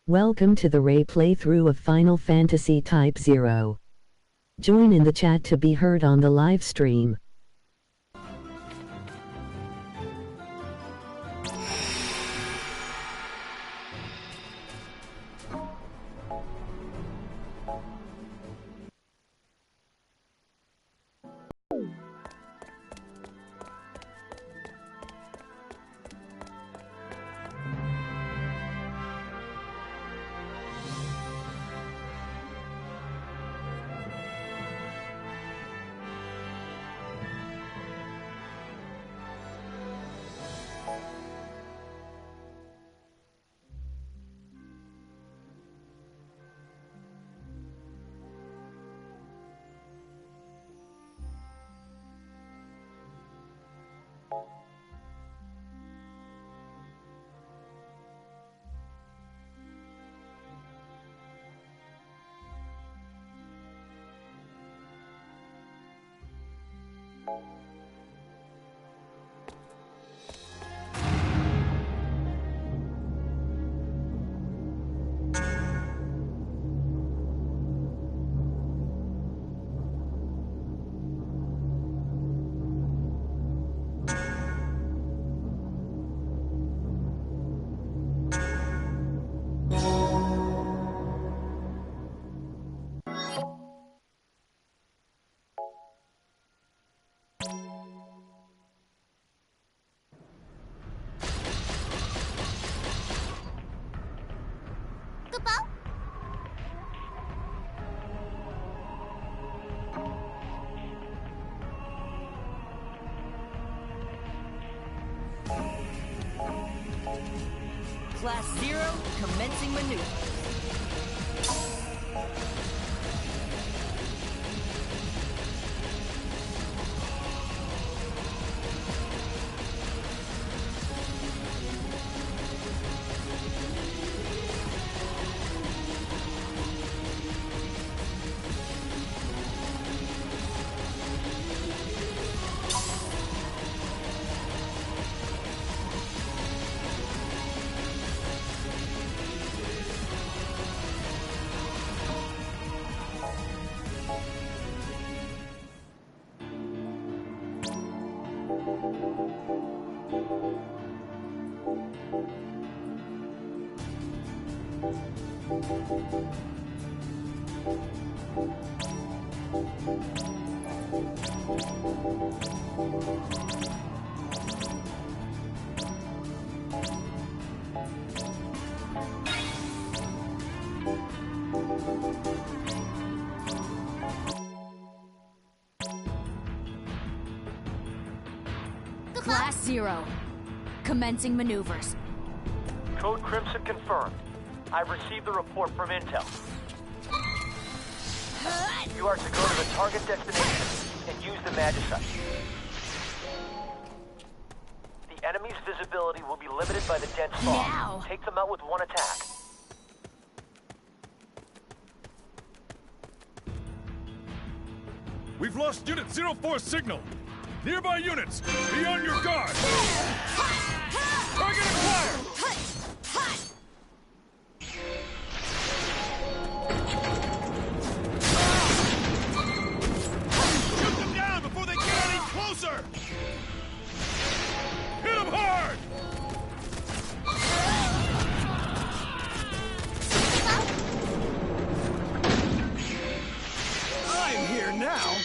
Welcome to the Ray playthrough of Final Fantasy Type-0. Join in the chat to be heard on the live stream. Class 0, commencing maneuver. Class 0, commencing maneuvers. Code Crimson confirmed. I've received the report from Intel. You are to go to the target destination and use the Magicite. The enemy's visibility will be limited by the dense fog. Now. Take them out with one attack. We've lost Unit 04 signal. Nearby units, be on your guard. Target acquired. Shoot them down before they get any closer. Hit them hard. I'm here now.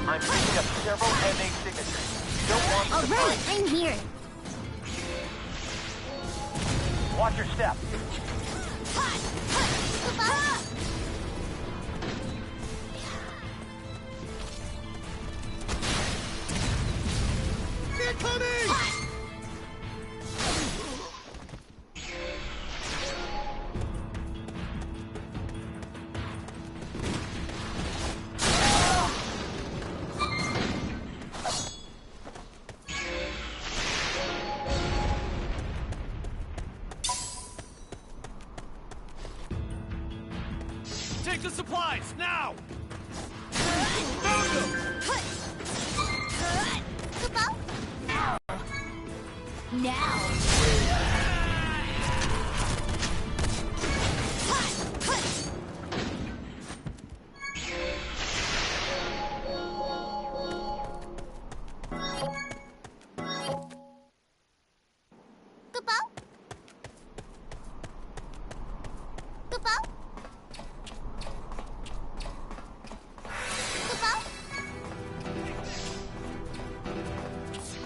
I'm picking up several NA signatures. You don't want them to Alright, find I'm here. Watch your step. Take the supplies, now! Found them! Now!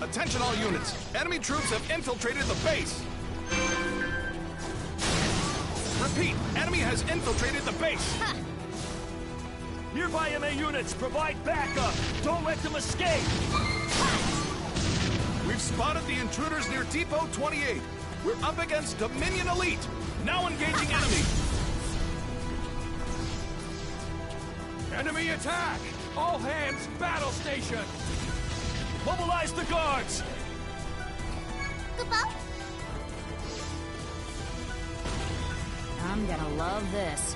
Attention all units. Enemy troops have infiltrated the base. Repeat, enemy has infiltrated the base. Nearby MA units, provide backup! Don't let them escape! We've spotted the intruders near Depot 28. We're up against Dominion Elite. Now engaging enemy. Enemy attack! All hands, battle station! Mobilize the guards! I'm gonna love this.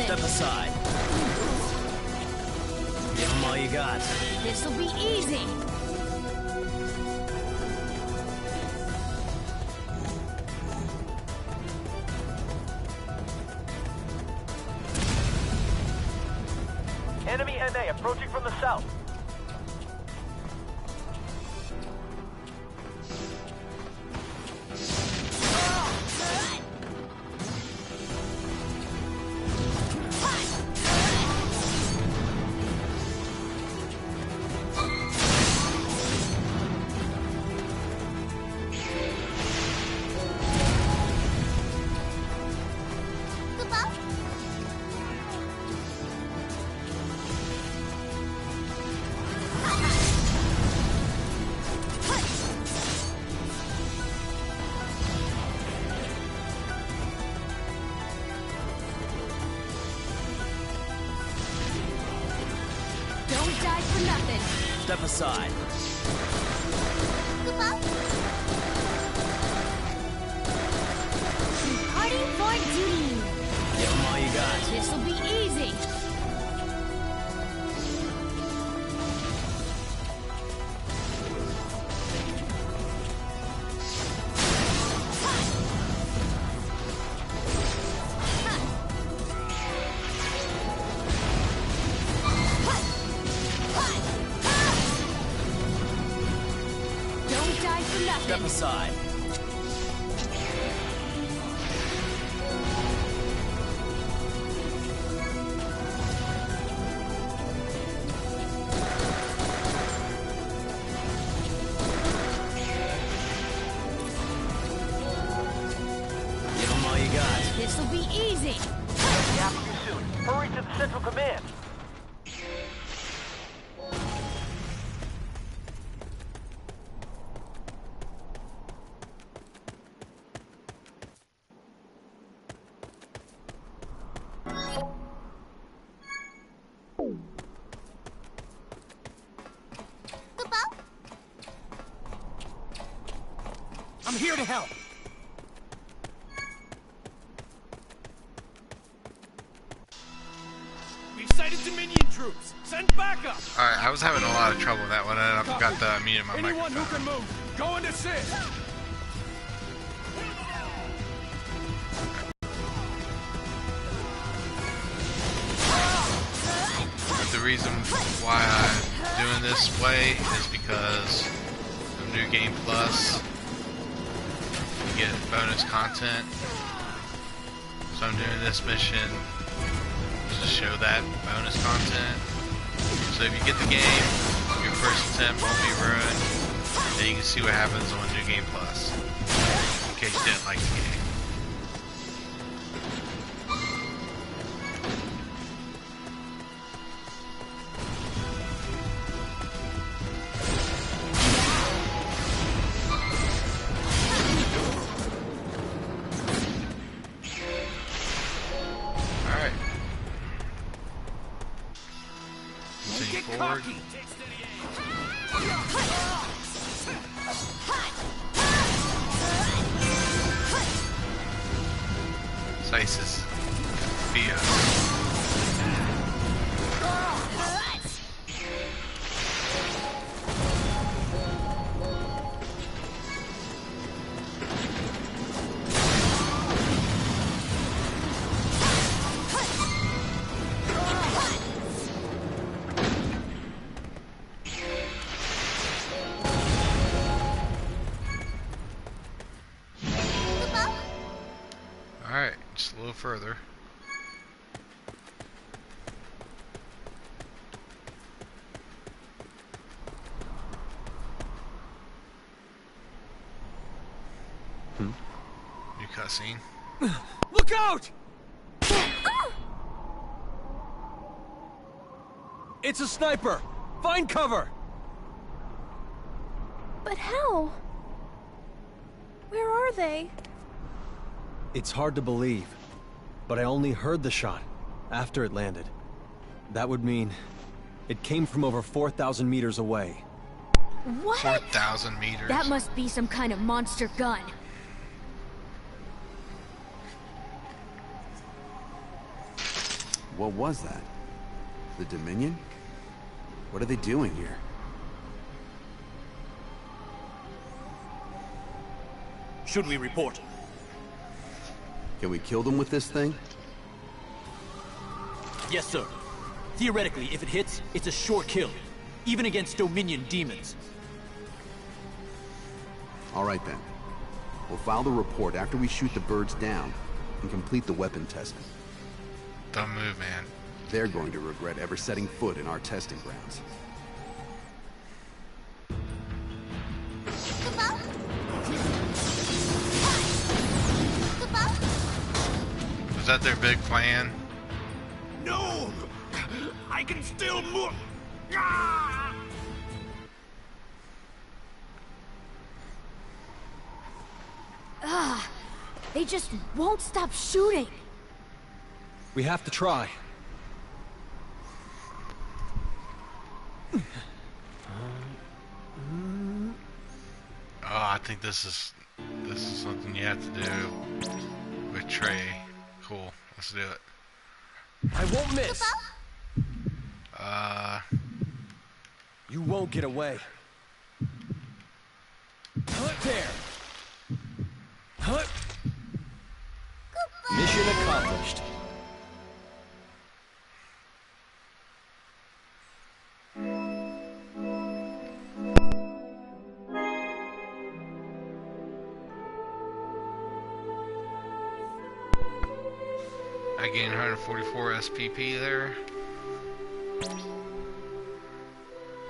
Step aside. Give them all you got. This'll be easy. Enemy NA approaching from the south. Don't die for nothing. Step aside. die for Step nothing. aside. Give them all you got. This'll be easy. I'll be after you soon. Hurry to the Central Command. I'm here to help. We've sighted Dominion troops. Send backup. Alright, I was having a lot of trouble with that one, and I forgot to mute my Anyone who microphone. can move, go and assist. But the reason why I'm doing this way is because of New Game Plus. You get bonus content. So I'm doing this mission to show that bonus content. So if you get the game, your first attempt won't be ruined, and you can see what happens on New Game Plus, in case you didn't like the game. Alright. Don't get Forward. cocky. Slices. Via. Alright, just a little further. New cutscene. Look out! It's a sniper. Find cover. But how? Where are they? It's hard to believe, but I only heard the shot after it landed. That would mean it came from over 4,000 meters away. What? 4,000 meters. That must be some kind of monster gun. What was that? The Dominion? What are they doing here? Should we report? Can we kill them with this thing? Yes, sir. Theoretically, if it hits, it's a sure kill. Even against Dominion demons. All right then. We'll file the report after we shoot the birds down and complete the weapon testing. Don't move, man. They're going to regret ever setting foot in our testing grounds. Was that their big plan? No! I can still move! Ah! Ah, they just won't stop shooting. We have to try. Oh, I think this is something you have to do with Trey. Cool. Let's do it. I won't miss. You won't get away. There. Mission accomplished. I gained 144 SPP there.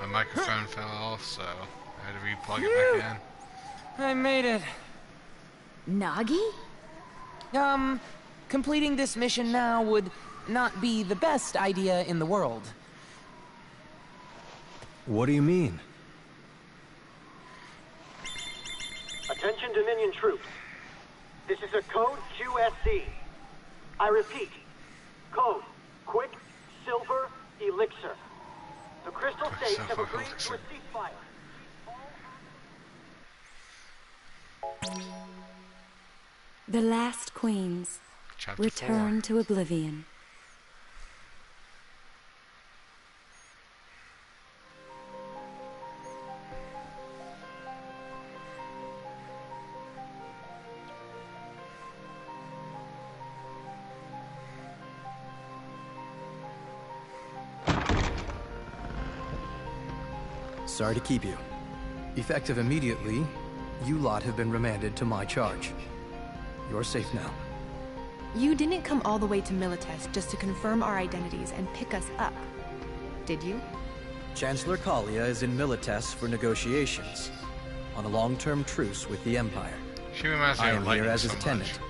My microphone fell off, so I had to re-plug it back in. I made it. Nagi? Completing this mission now would not be the best idea in the world. What do you mean? Attention Dominion troops. This is a code QSC. I repeat, code Quick Silver Elixir. The Crystal States have agreed to a ceasefire. The last queens return to oblivion. Sorry to keep you. Effective immediately, you lot have been remanded to my charge. You're safe now. You didn't come all the way to Milites just to confirm our identities and pick us up, did you? Chancellor Kalia is in Milites for negotiations, on a long-term truce with the Empire. She reminds me I of am here Lightning as so his much. tenant.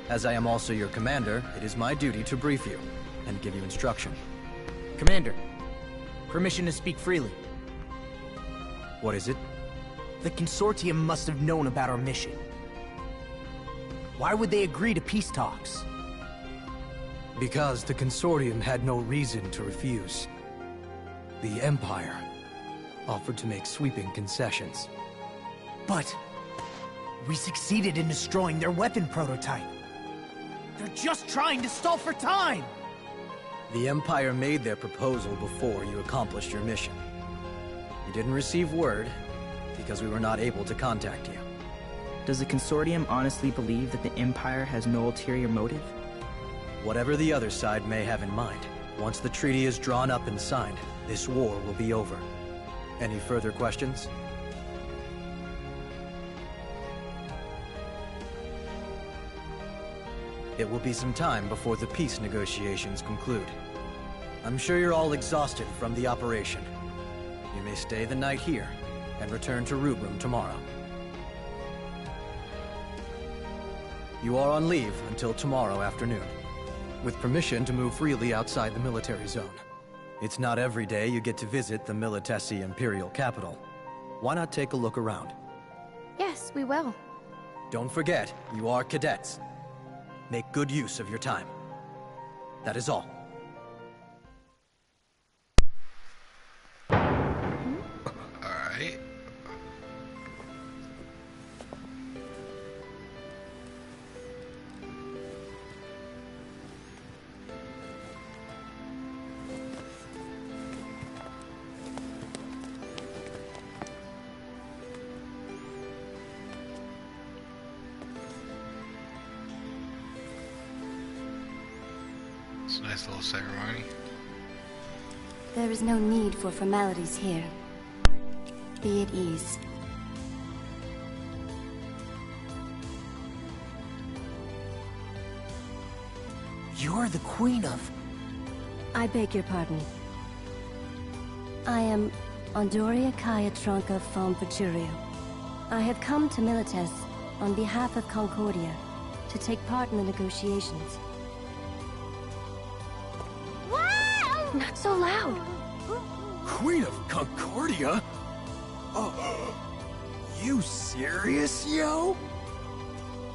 As I am also your commander, it is my duty to brief you and give you instruction. Commander, permission to speak freely. What is it? The Consortium must have known about our mission. Why would they agree to peace talks? Because the Consortium had no reason to refuse. The Empire offered to make sweeping concessions. But we succeeded in destroying their weapon prototype. They're just trying to stall for time! The Empire made their proposal before you accomplished your mission. You didn't receive word because we were not able to contact you. Does the Consortium honestly believe that the Empire has no ulterior motive? Whatever the other side may have in mind, once the treaty is drawn up and signed, this war will be over. Any further questions? It will be some time before the peace negotiations conclude. I'm sure you're all exhausted from the operation. You may stay the night here and return to Rubrum tomorrow. You are on leave until tomorrow afternoon, with permission to move freely outside the military zone. It's not every day you get to visit the Militesi Imperial capital. Why not take a look around? Yes, we will. Don't forget, you are cadets. Make good use of your time. That is all. Alright. It's a nice little ceremony. There is no need for formalities here. Be at ease. You're the queen of... I beg your pardon. I am Andoria Kaya Tronka from Veturio. I have come to Milites on behalf of Concordia to take part in the negotiations. Wow! Not so loud! Queen of Concordia? You serious, yo?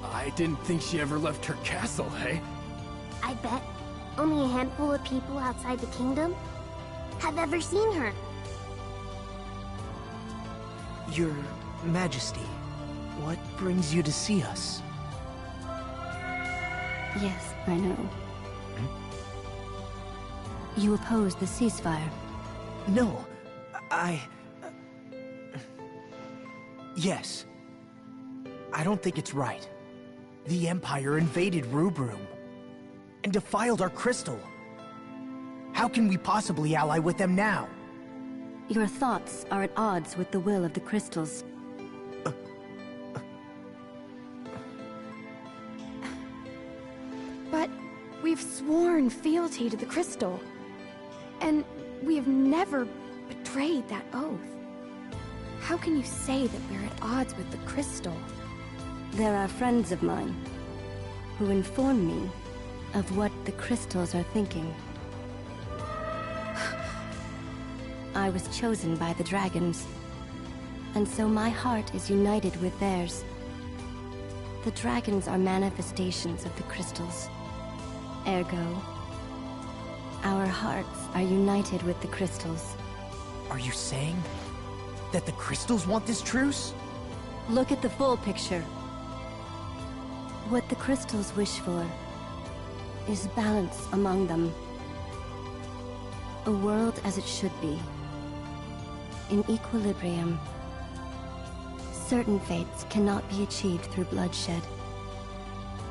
I didn't think she ever left her castle, hey? I bet only a handful of people outside the kingdom have ever seen her. Your Majesty, what brings you to see us? Yes, I know. You oppose the ceasefire? No, Yes. I don't think it's right. The Empire invaded Rubrum and defiled our crystal. How can we possibly ally with them now? Your thoughts are at odds with the will of the crystals. But have sworn fealty to the crystal. And we have never betrayed that oath. How can you say that we're at odds with the crystal? There are friends of mine who inform me of what the crystals are thinking. I was chosen by the dragons, and so my heart is united with theirs. The dragons are manifestations of the crystals. Ergo, our hearts are united with the crystals. Are you saying that the crystals want this truce? Look at the full picture. What the crystals wish for is balance among them. A world as it should be. In equilibrium. Certain fates cannot be achieved through bloodshed.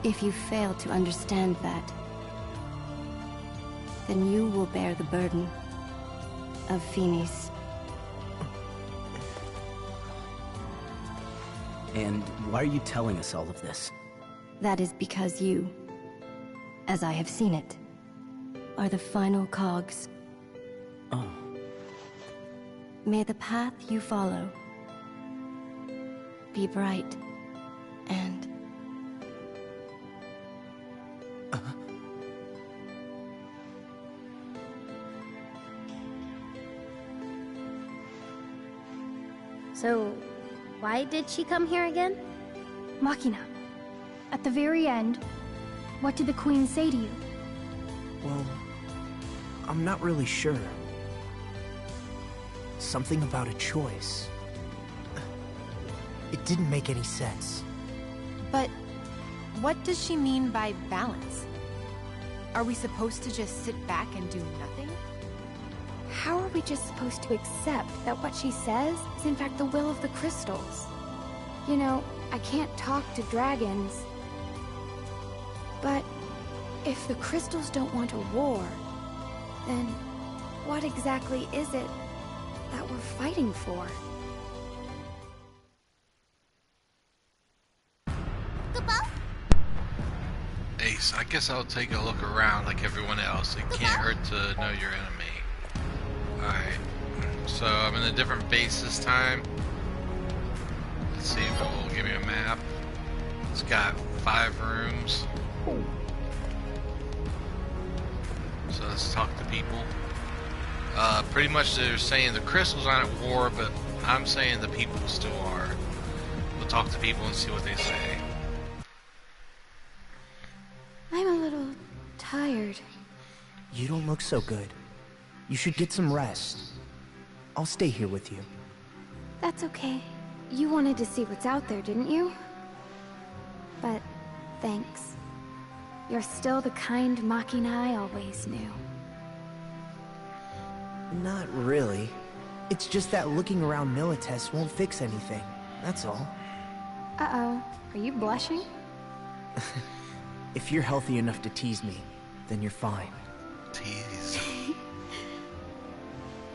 If you fail to understand that, then you will bear the burden of Phoenix. And why are you telling us all of this? That is because you, as I have seen it, are the final cogs. Oh. May the path you follow be bright and... So, why did she come here again? Machina, at the very end, what did the Queen say to you? Well, I'm not really sure. Something about a choice. It didn't make any sense. But what does she mean by balance? Are we supposed to just sit back and do nothing? How are we just supposed to accept that what she says is in fact the will of the crystals? You know, I can't talk to dragons. But if the crystals don't want a war, then what exactly is it that we're fighting for? Ace, I guess I'll take a look around like everyone else. It can't hurt to know your enemy. Alright, so I'm in a different base this time. Let's see if it will give me a map. It's got 5 rooms. So let's talk to people. Pretty much they're saying the crystals aren't at war, but I'm saying the people still are. We'll talk to people and see what they say. I'm a little tired. You don't look so good. You should get some rest. I'll stay here with you. That's okay. You wanted to see what's out there, didn't you? But thanks. You're still the kind Machina I always knew. Not really. It's just that looking around Milites won't fix anything. That's all. Uh-oh. Are you blushing? If you're healthy enough to tease me, then you're fine. Tease.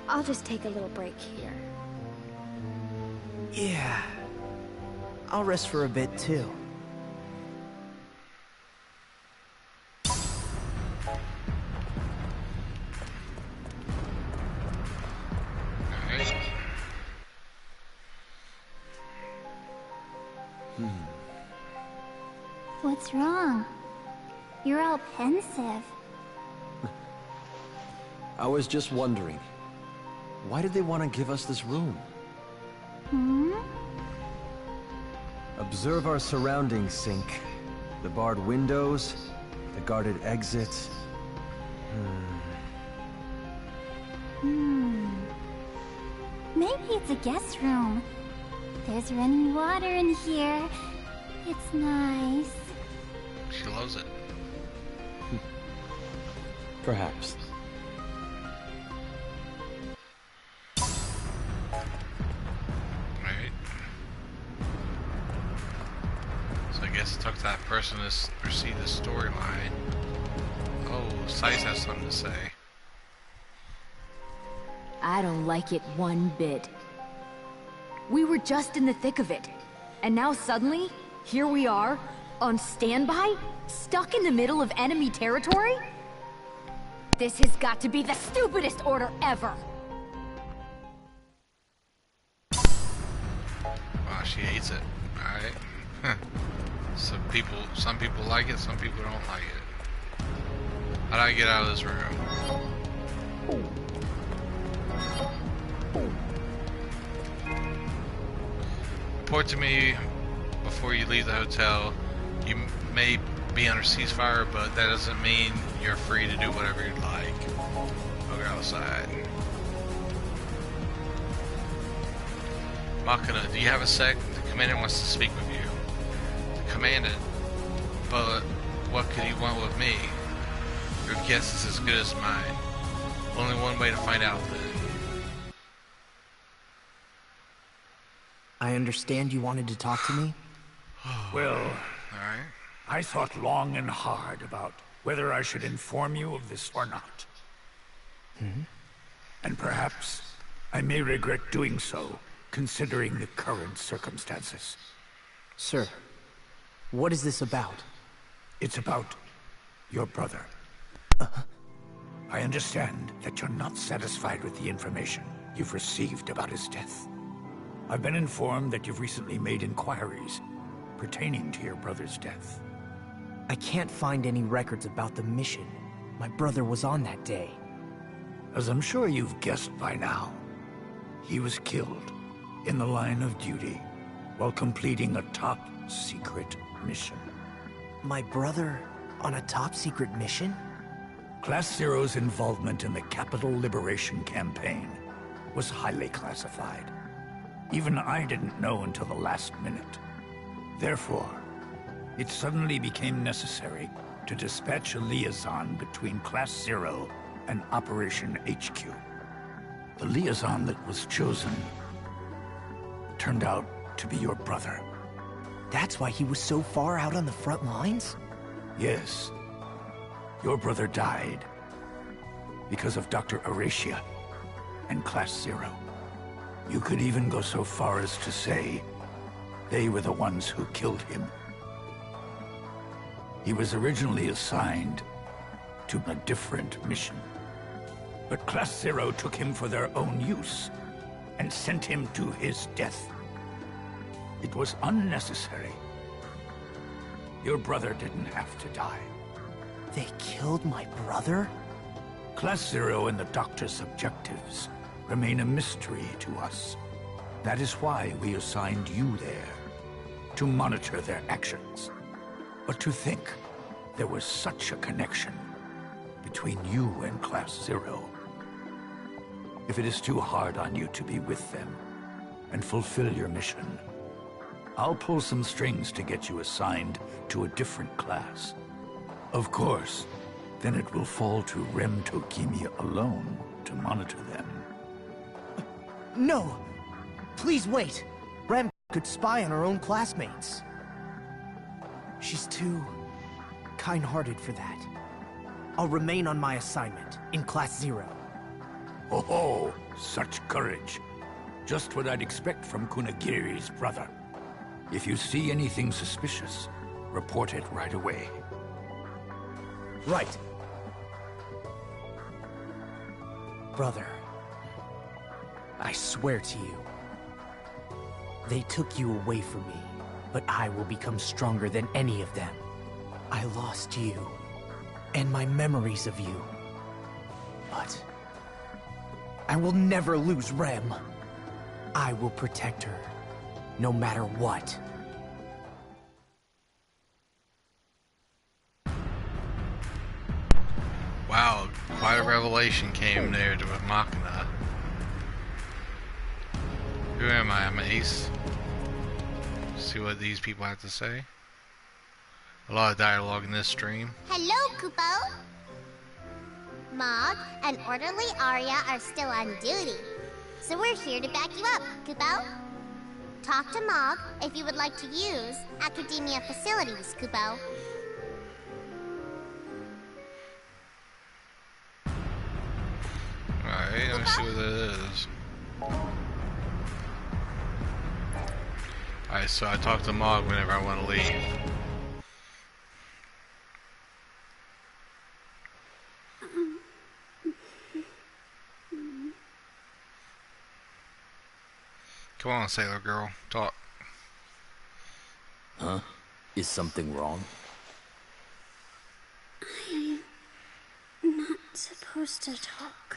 I'll just take a little break here. Yeah. I'll rest for a bit, too. Alright. What's wrong? You're all pensive. I was just wondering, why did they want to give us this room? Observe our surroundings, Sync. The barred windows, the guarded exits. Maybe it's a guest room. There's running water in here. It's nice. She loves it. Perhaps. Alright. So I guess it took that person to proceed the storyline. Oh, Scythe has something to say. I don't like it one bit. We were just in the thick of it. And now suddenly, here we are, On standby? Stuck in the middle of enemy territory? This has got to be the stupidest order ever! Wow, she hates it. Alright. Some people like it, some people don't like it. How do I get out of this room? Report to me before you leave the hotel. You may be under ceasefire, but that doesn't mean you're free to do whatever you'd like. I'll go outside. Machina, do you have a sec? The commandant wants to speak with you. The commandant? But what could he want with me? Your guess is as good as mine. Only one way to find out then. I understand you wanted to talk to me? Well, I thought long and hard about whether I should inform you of this or not. And perhaps I may regret doing so, considering the current circumstances. Sir, what is this about? It's about your brother. I understand that you're not satisfied with the information you've received about his death. I've been informed that you've recently made inquiries pertaining to your brother's death. I can't find any records about the mission. My brother was on that day. As I'm sure you've guessed by now, he was killed in the line of duty while completing a top-secret mission. My brother on a top-secret mission? Class Zero's involvement in the Capital Liberation Campaign was highly classified. Even I didn't know until the last minute. Therefore, it suddenly became necessary to dispatch a liaison between Class Zero and Operation HQ. The liaison that was chosen turned out to be your brother. That's why he was so far out on the front lines? Yes. Your brother died because of Dr. Aracia and Class Zero. You could even go so far as to say they were the ones who killed him. He was originally assigned to a different mission, but Class Zero took him for their own use and sent him to his death. It was unnecessary. Your brother didn't have to die. They killed my brother? Class Zero and the Doctor's objectives remain a mystery to us. That is why we assigned you there, to monitor their actions. But to think there was such a connection between you and Class Zero. If it is too hard on you to be with them and fulfill your mission, I'll pull some strings to get you assigned to a different class. Of course, then it will fall to Rem Tokimi alone to monitor them. No! Please wait! Rem could spy on her own classmates. She's too kind-hearted for that. I'll remain on my assignment, in Class Zero. Oh, such courage. Just what I'd expect from Kunagiri's brother. If you see anything suspicious, report it right away. Right. Brother, I swear to you, they took you away from me, but I will become stronger than any of them. I lost you, and my memories of you. But I will never lose Rem. I will protect her, no matter what. Wow, quite a revelation came there to Machina. Who am I? I'm Ace. See what these people have to say. A lot of dialogue in this stream. Hello, Kupo. Mog and Orderly Arya are still on duty, so we're here to back you up, Kupo. Talk to Mog if you would like to use Academia facilities, Kupo. Alright, let me see what that is. Alright, so I talk to Mog whenever I want to leave. Come on, Sailor Girl. Talk. Huh? Is something wrong? I'm not supposed to talk.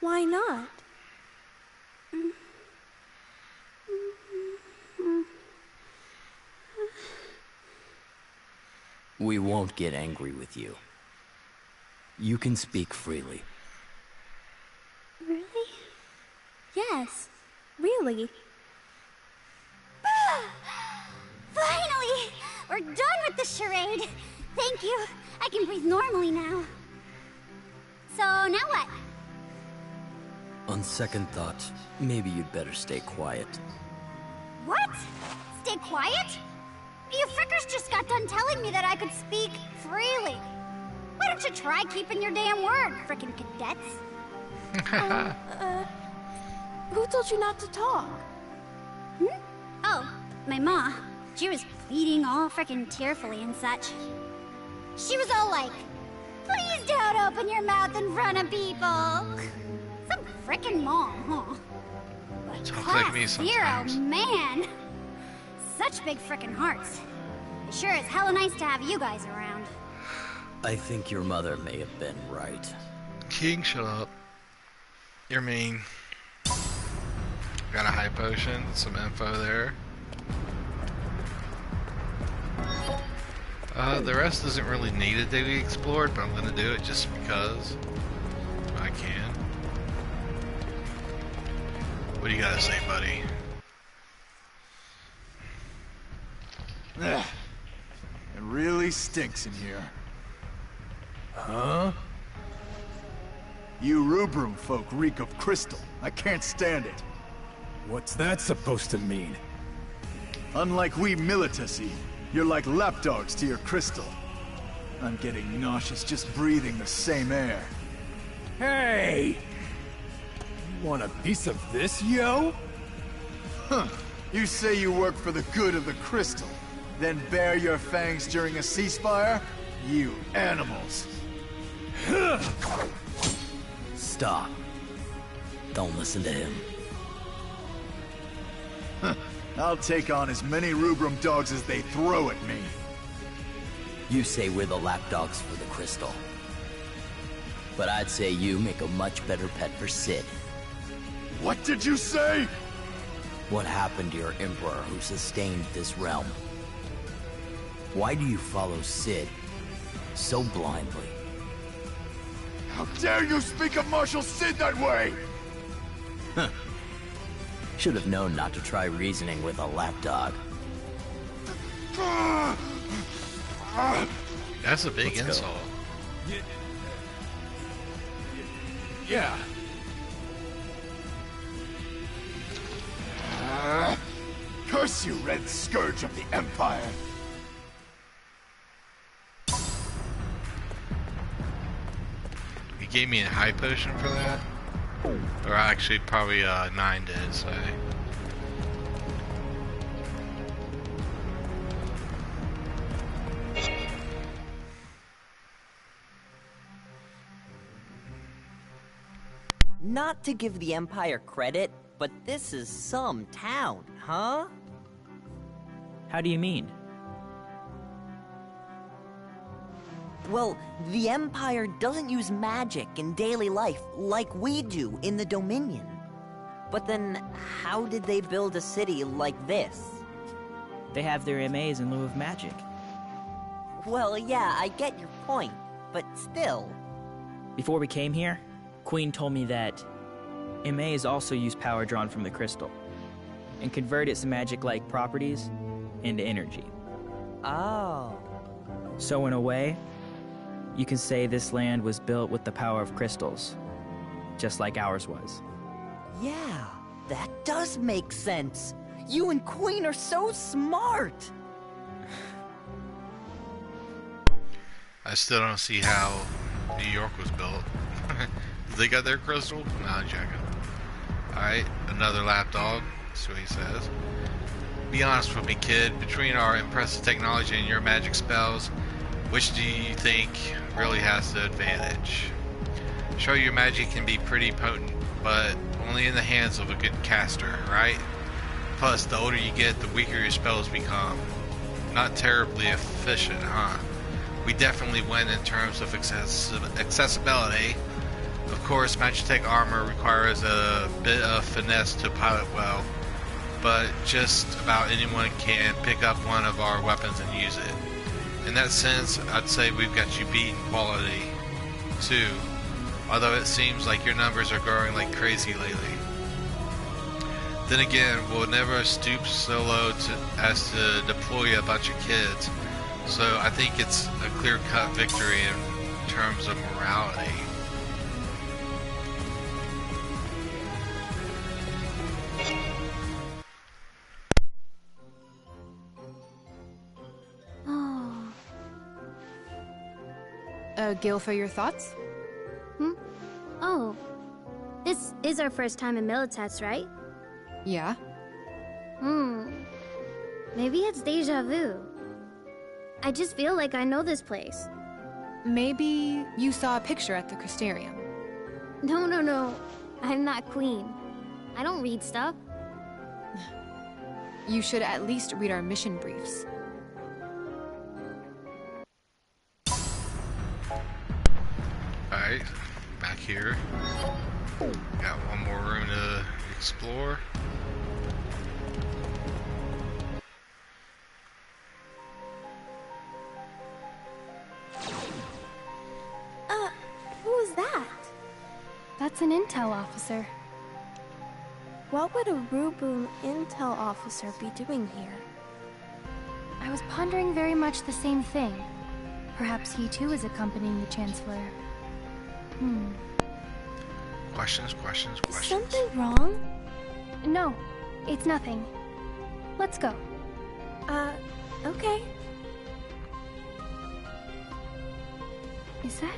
Why not? We won't get angry with you. You can speak freely. Really? Yes, really. Finally! We're done with the charade! Thank you. I can breathe normally now. So, now what? On second thought, maybe you'd better stay quiet. What? Stay quiet? You frickers just got done telling me that I could speak freely. Why don't you try keeping your damn word, frickin' cadets? Who told you not to talk? Oh, my ma. She was pleading all frickin' tearfully and such. She was all like, please don't open your mouth in front of people. Some frickin' mom, huh? But Talk class like me zero, sometimes. man. Such big frickin' hearts. It sure is hella nice to have you guys around. I think your mother may have been right. King, shut up. You're mean. Got a high potion, some info there. The rest isn't really needed to be explored, but I'm gonna do it just because I can. What do you gotta say, buddy? Ugh. It really stinks in here. Huh? You Rubrum folk reek of crystal. I can't stand it. What's that supposed to mean? Unlike we Militesi, you're like lapdogs to your crystal. I'm getting nauseous just breathing the same air. Hey! You want a piece of this, yo? Huh. You say you work for the good of the crystal, then bare your fangs during a ceasefire? You animals. Stop. Don't listen to him. I'll take on as many Rubrum dogs as they throw at me. You say we're the lapdogs for the crystal. But I'd say you make a much better pet for Sid. What did you say? What happened to your emperor who sustained this realm? Why do you follow Sid so blindly? How dare you speak of Marshal Sid that way? Huh. Should have known not to try reasoning with a lapdog. That's a big Let's insult. Yeah. Curse you, Red Scourge of the Empire! He gave me a high potion for that? Or actually probably 9 did, so... Not to give the Empire credit, but this is some town, huh? How do you mean? Well, the Empire doesn't use magic in daily life like we do in the Dominion. But then, how did they build a city like this? They have their MAs in lieu of magic. Well, yeah, I get your point, but still. Before we came here, Queen told me that MAs also use power drawn from the crystal and convert its magic-like properties into energy. Oh. So in a way, you can say this land was built with the power of crystals, just like ours was. Yeah, that does make sense. You and Queen are so smart. I still don't see how New York was built. They got their crystal? No, I'm joking. Alright, another lapdog. That's what he says. Be honest with me, kid. Between our impressive technology and your magic spells, which do you think really has the advantage? Sure, your magic can be pretty potent, but only in the hands of a good caster, right? Plus, the older you get, the weaker your spells become. Not terribly efficient, huh? We definitely win in terms of accessibility. Of course, Magitech armor requires a bit of finesse to pilot well, but just about anyone can pick up one of our weapons and use it. In that sense, I'd say we've got you beat in quality, too, although it seems like your numbers are growing like crazy lately. Then again, we'll never stoop so low as to deploy a bunch of kids, so I think it's a clear-cut victory in terms of morality. Gil, for your thoughts? Oh. This is our first time in Militech, right? Yeah. Maybe it's deja vu. I just feel like I know this place. Maybe you saw a picture at the Crystarium. No. I'm not Queen. I don't read stuff. You should at least read our mission briefs. Alright, back here. Got one more room to explore. Who's that? That's an intel officer. What would a Rubu intel officer be doing here? I was pondering very much the same thing. Perhaps he too is accompanying the Chancellor. Questions. Is something wrong? No, it's nothing. Let's go. Okay. Is that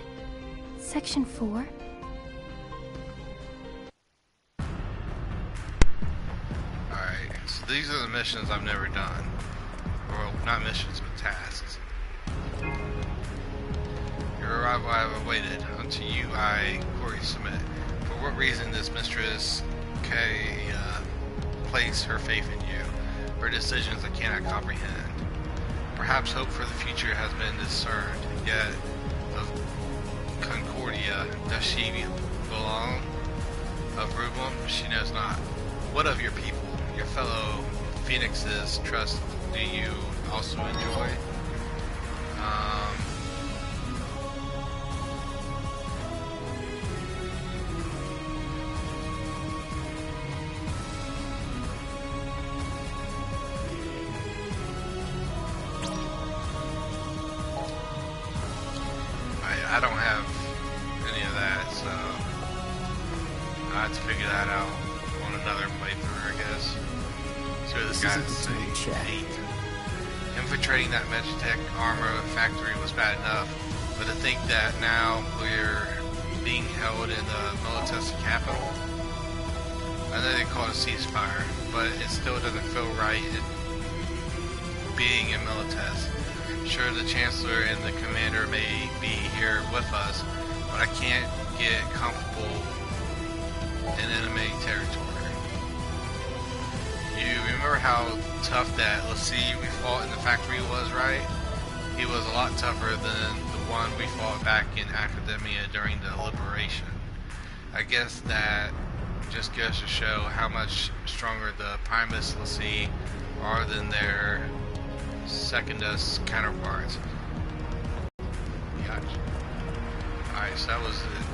Section 4? Alright, so these are the missions I've never done. Well, not missions, but tasks. Your arrival I have awaited. Unto you I, Corey, submit. For what reason does Mistress K place her faith in you? Her decisions I cannot comprehend. Perhaps hope for the future has been discerned, yet of Concordia does she belong? Of Rubum she knows not. What of your people, your fellow Phoenix's trust do you also enjoy? I don't have any of that, so I have to figure that out on another playthrough, I guess. So this guy's 8. Infiltrating that Magitech armor factory was bad enough, but to think that now we're being held in the Militech capital, I know they call it a ceasefire, but it still doesn't feel right being in Militech. Sure, the Chancellor and the Commander may be here with us, but I can't get comfortable in enemy territory. You remember how tough that Lassie we fought in the factory was, right? He was a lot tougher than the one we fought back in Academia during the Liberation. I guess that just goes to show how much stronger the Primus Lassie are than their Secondus counterparts. Gotcha. Alright, so that was it.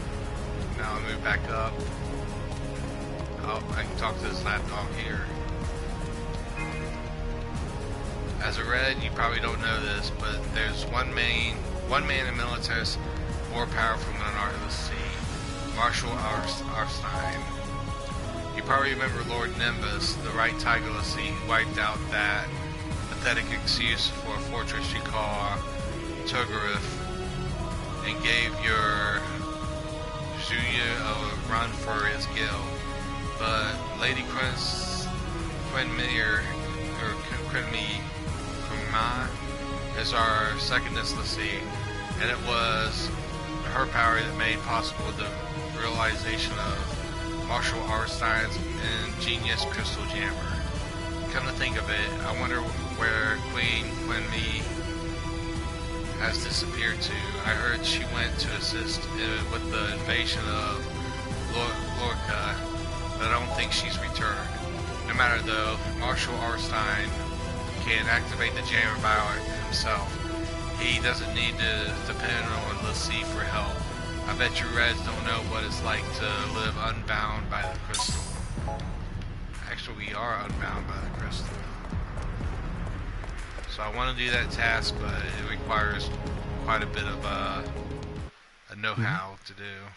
Now I move back up. Oh, I can talk to this lapdog here. As a red, you probably don't know this, but there's one man in Militech more powerful than Arthur Marshal Arstein. You probably remember Lord Nimbus, the right Tiger Lassie who wiped out that pathetic excuse for a fortress you call Togarith and gave your Julia a run for his guild. But Lady Quinmere, or Quinmere, is our secondest Lassie, and it was her power that made possible the realization of martial arts science ingenious crystal jammer. Come to think of it, I wonder where Queen Quinme has disappeared to. I heard she went to assist with the invasion of Lorca, but I don't think she's returned. No matter though, Marshal Arstein can activate the jammer by himself. He doesn't need to depend on the sea for help. I bet you Reds don't know what it's like to live unbound by the crystal. Actually, we are unbound by the crystal. So I want to do that task, but it requires quite a bit of a know-how to do.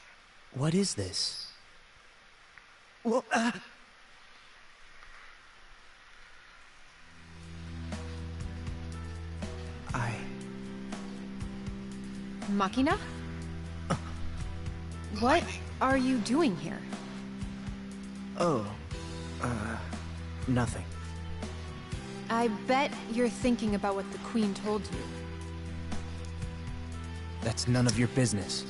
What is this? Well, Machina? What are you doing here? Oh, nothing. I bet you're thinking about what the Queen told you. That's none of your business.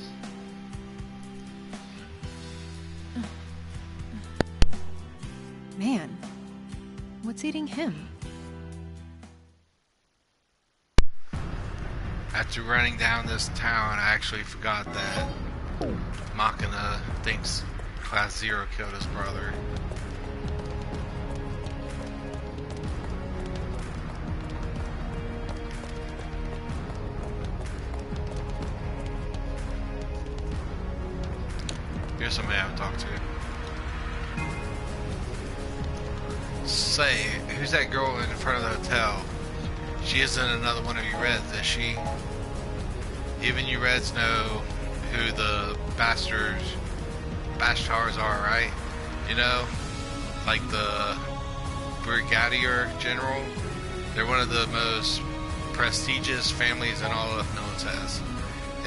Man, what's eating him? After running down this town, I actually forgot that Machina thinks Class 0 killed his brother. Here's somebody I haven't talked to. Say, who's that girl in front of the hotel? She isn't another one of you Reds, is she? Even you Reds know who the Bastards are, right? You know, like the Brigadier General. They're one of the most prestigious families in all of Milites.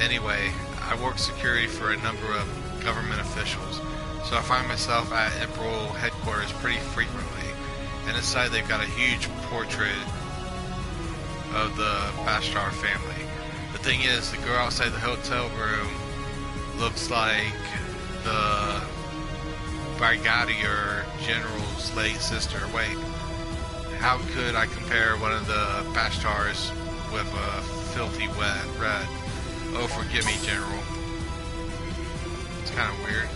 Anyway, I work security for a number of government officials, so I find myself at Imperial headquarters pretty frequently. And inside they've got a huge portrait of the Bashar family. The thing is, the girl outside the hotel room looks like the Brigadier General's late sister. Wait, how could I compare one of the Bashars with a filthy red? Oh, forgive me, General. It's kind of weird.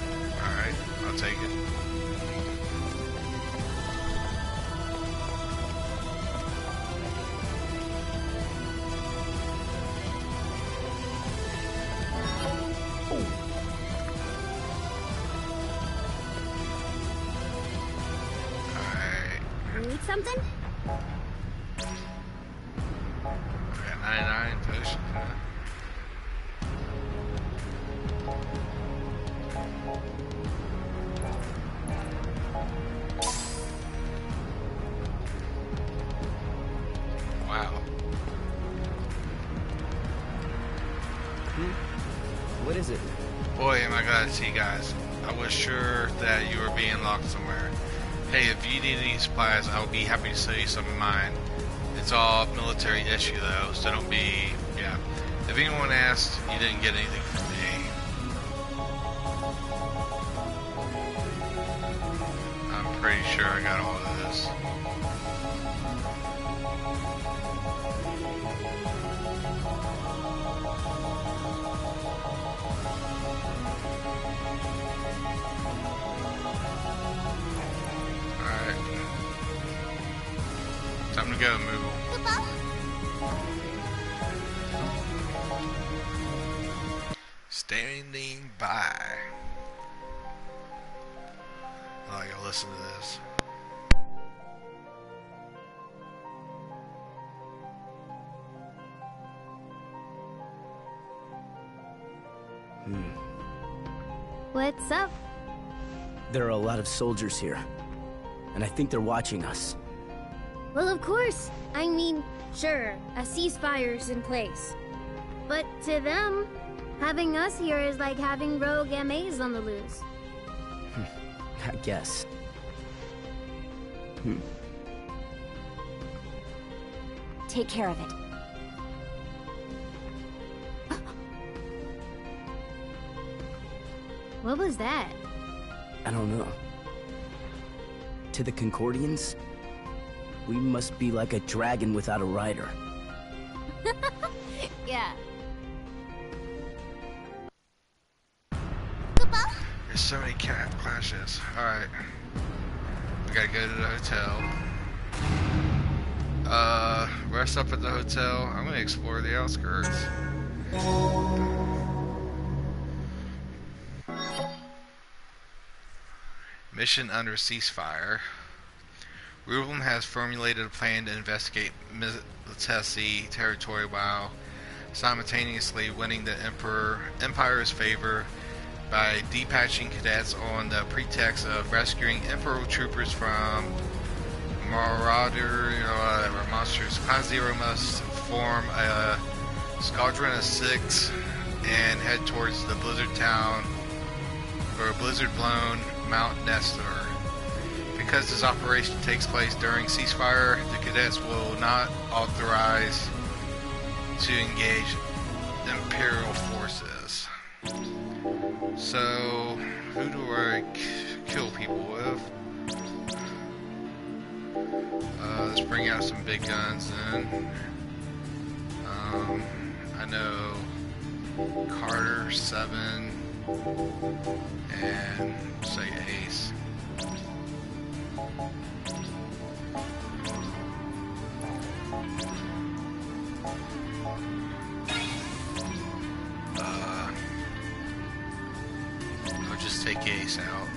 Alright, I'll take it. Need something? I got 99 potions, huh? Wow. What is it? Boy, am I glad to see you guys. I was sure that you were being locked somewhere. Hey, if you need any supplies, I will be happy to sell you some of mine. It's all military issue though, so don't be, yeah. If anyone asked, you didn't get anything from me. I'm pretty sure I got all of this. Time to go, Moogle. Standing by. Oh, y'all listen to this. What's up? There are a lot of soldiers here, and I think they're watching us. Well, of course. I mean, sure, a ceasefire's in place. But to them, having us here is like having rogue MAs on the loose. I guess. Take care of it. What was that? I don't know. To the Concordians, we must be like a dragon without a rider. Yeah. There's so many cat clashes. Alright. We gotta go to the hotel. Rest up at the hotel. I'm gonna explore the outskirts. Mission under ceasefire. Rubin has formulated a plan to investigate Militesi territory while simultaneously winning the Empire's favor by dispatching cadets on the pretext of rescuing Imperial troopers from monsters. Class 0 must form a squadron of 6 and head towards the blizzard town or blizzard-blown Mount Nestor. Because this operation takes place during ceasefire, the cadets will not authorize to engage Imperial forces. So, who do I kill people with? Let's bring out some big guns then. I know Carter 7 and say Ace. I'll just take Ace out.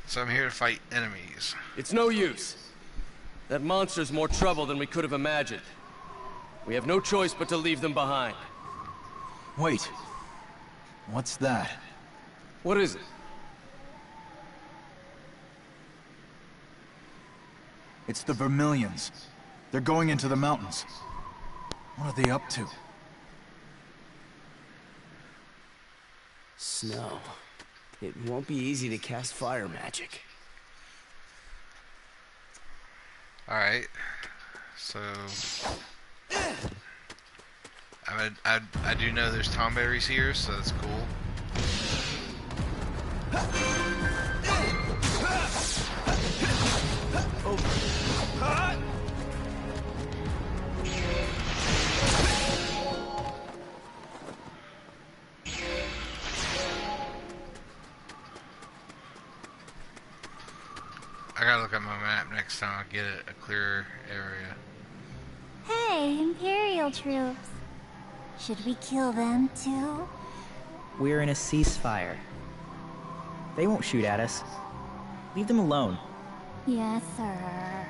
So I'm here to fight enemies. It's no use. That monster's more trouble than we could have imagined. We have no choice but to leave them behind. Wait. What's that? What is it? It's the Vermilions. They're going into the mountains. What are they up to? Snow. It won't be easy to cast fire magic. Alright. So... I do know there's tomberries here, so that's cool. I gotta look at my map next time I get a clearer area. Hey, Imperial troops. Should we kill them too? We're in a ceasefire. They won't shoot at us. Leave them alone. Yes, sir.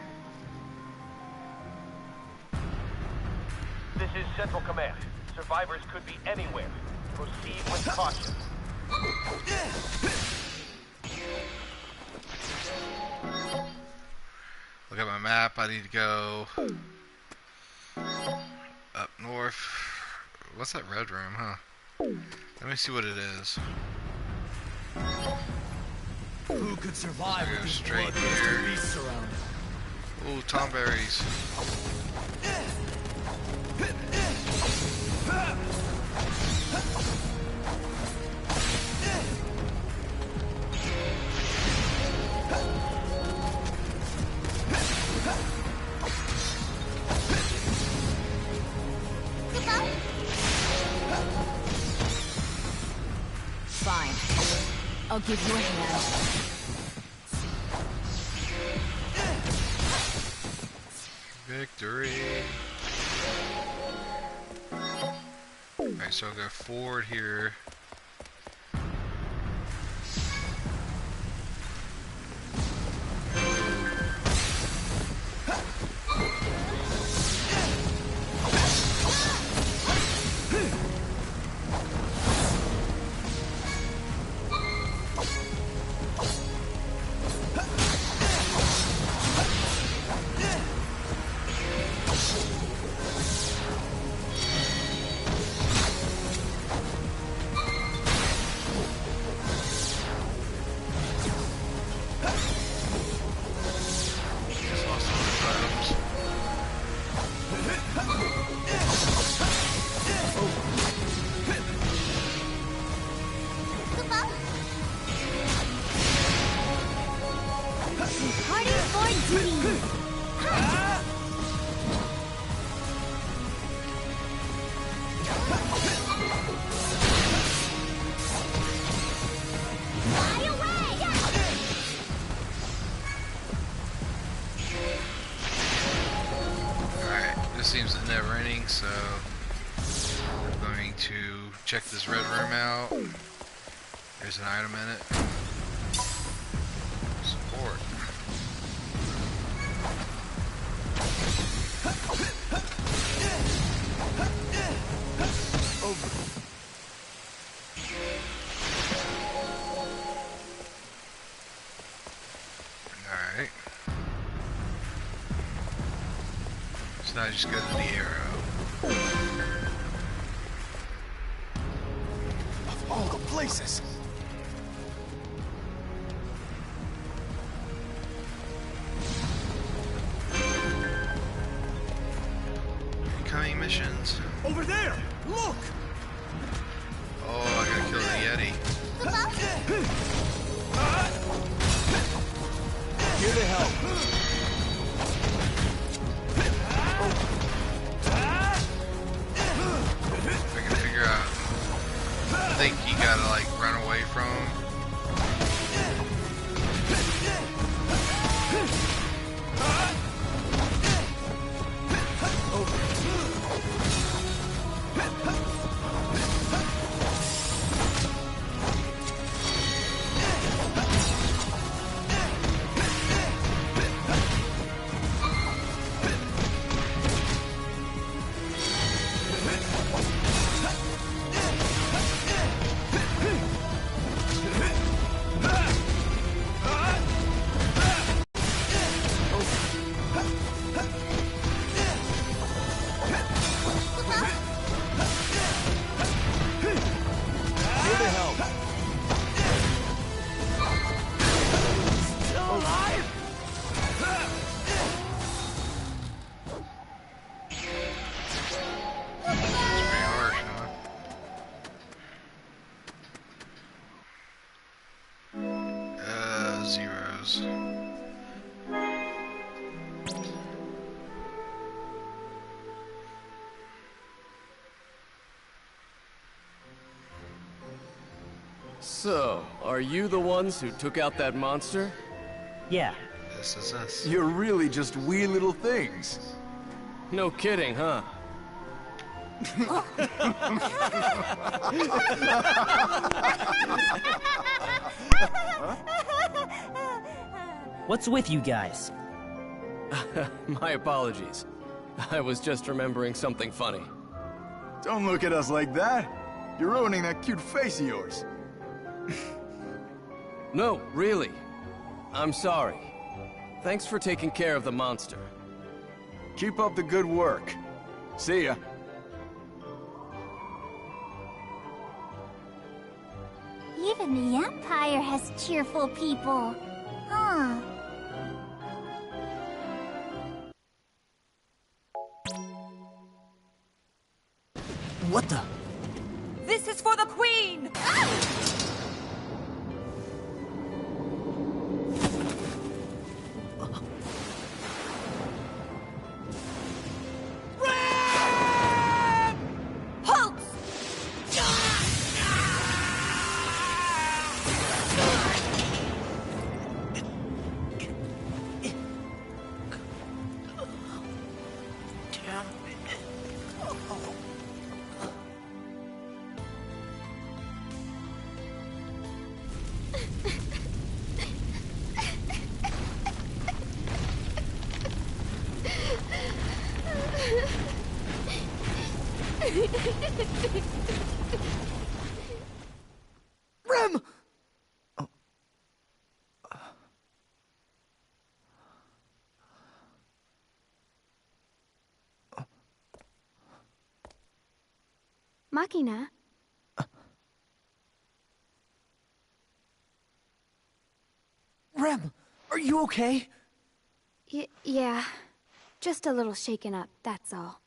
This is Central Command. Survivors could be anywhere. Proceed with caution. Look at my map. I need to go up north. What's that red room, huh? Let me see what it is. Who could survive Go with these straight bloodthirsty here. beasts around? Ooh, tomberries. Fine. I'll give you a hand. Victory. Alright, so I'll go forward here. seems never ending, so I'm going to check this red room out. There's an item in it. Support. Alright. So now I just go to the arrow. Of all the places! Incoming missions. Over there! Look! Oh, I gotta kill the Yeti. Here to help. If I can figure out. I think you gotta like run away from him. Zeros. So, are you the ones who took out that monster? Yeah. This is us. You're really just wee little things. No kidding, huh? What's with you guys? My apologies. I was just remembering something funny. Don't look at us like that. You're ruining that cute face of yours. No, really. I'm sorry. Thanks for taking care of the monster. Keep up the good work. See ya. Even the Empire has cheerful people. Huh. What the? This is for the Queen! Rem! Machina? Rem, are you okay? Yeah. Just a little shaken up, that's all.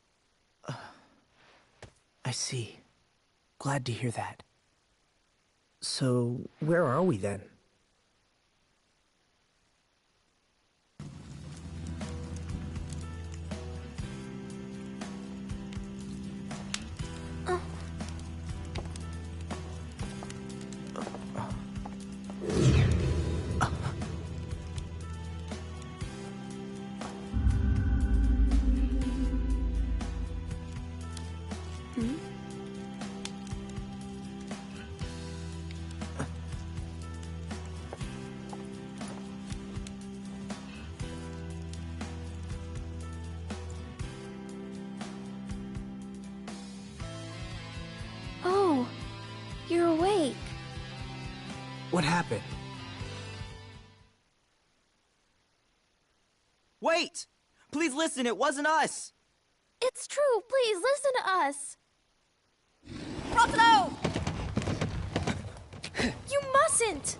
I see. Glad to hear that. So, where are we then? What happened? Wait! Please listen, it wasn't us! It's true, please listen to us. Rotlo! You mustn't!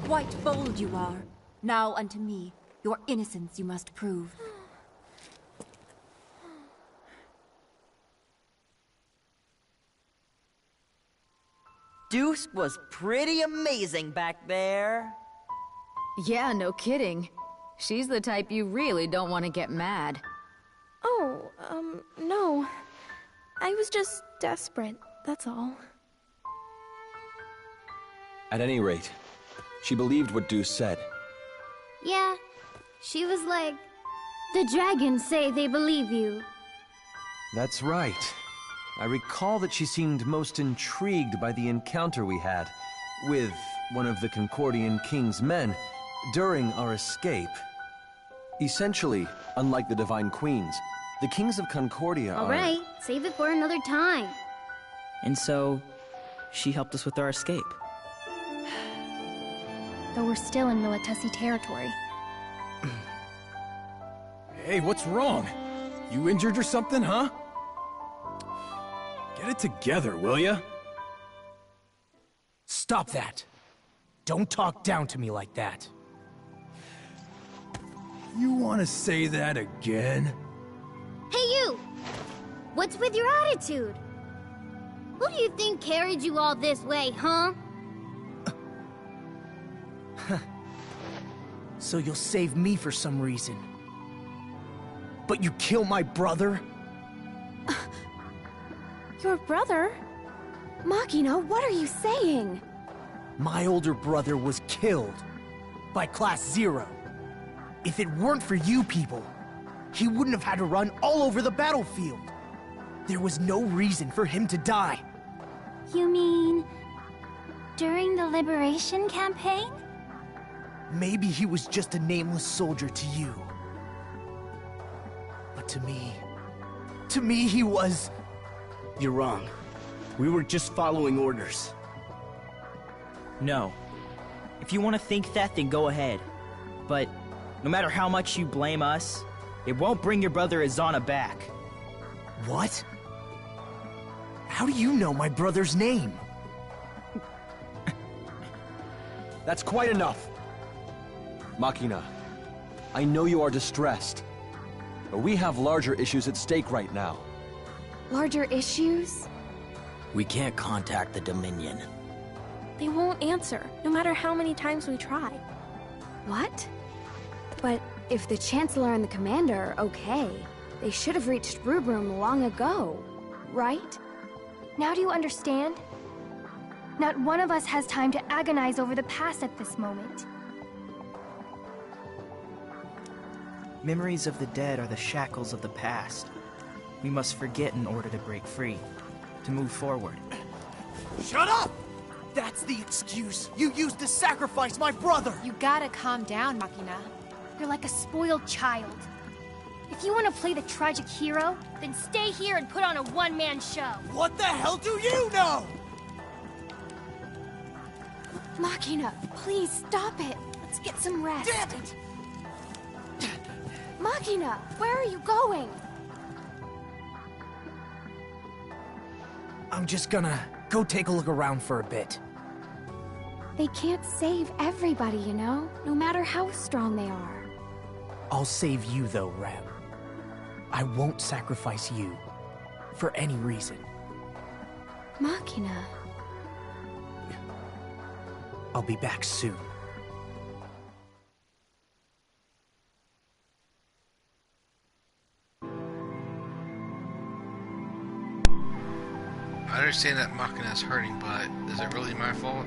Quite bold you are. Now unto me, your innocence you must prove. Deuce was pretty amazing back there. Yeah, no kidding. She's the type you really don't want to get mad. Oh, no. I was just desperate, that's all. At any rate, she believed what Deuce said. Yeah, she was like, the dragons say they believe you. That's right. I recall that she seemed most intrigued by the encounter we had with one of the Concordian King's men during our escape. Essentially, unlike the Divine Queens, the Kings of Concordia are... Alright, save it for another time. And so, she helped us with our escape. Though we're still in Militesi territory. Hey, what's wrong? You injured or something, huh? Get it together, will ya? Stop that. Don't talk down to me like that. You want to say that again? Hey you! What's with your attitude? Who do you think carried you all this way, huh? So you'll save me for some reason. But you kill my brother? Your brother? Machina, what are you saying? My older brother was killed by Class 0. If it weren't for you people, he wouldn't have had to run all over the battlefield. There was no reason for him to die. You mean... during the Liberation Campaign? Maybe he was just a nameless soldier to you. But to me he was... You're wrong. We were just following orders. No. If you want to think that, then go ahead. But no matter how much you blame us, it won't bring your brother Azana back. What? How do you know my brother's name? That's quite enough. Machina, I know you are distressed, but we have larger issues at stake right now. Larger issues? We can't contact the Dominion. They won't answer, no matter how many times we try. What? But if the Chancellor and the Commander are okay, they should have reached Rubrum long ago, right? Now do you understand? Not one of us has time to agonize over the past at this moment. Memories of the dead are the shackles of the past. We must forget in order to break free, to move forward. Shut up! That's the excuse you used to sacrifice my brother! You gotta calm down, Machina. You're like a spoiled child. If you want to play the tragic hero, then stay here and put on a one-man show. What the hell do you know? Machina, please stop it. Let's get some rest. Damn it! Machina, where are you going? I'm just gonna go take a look around for a bit. They can't save everybody, you know? No matter how strong they are. I'll save you though, Rem. I won't sacrifice you. For any reason. Machina. I'll be back soon. I understand that Machina is hurting, but is it really my fault?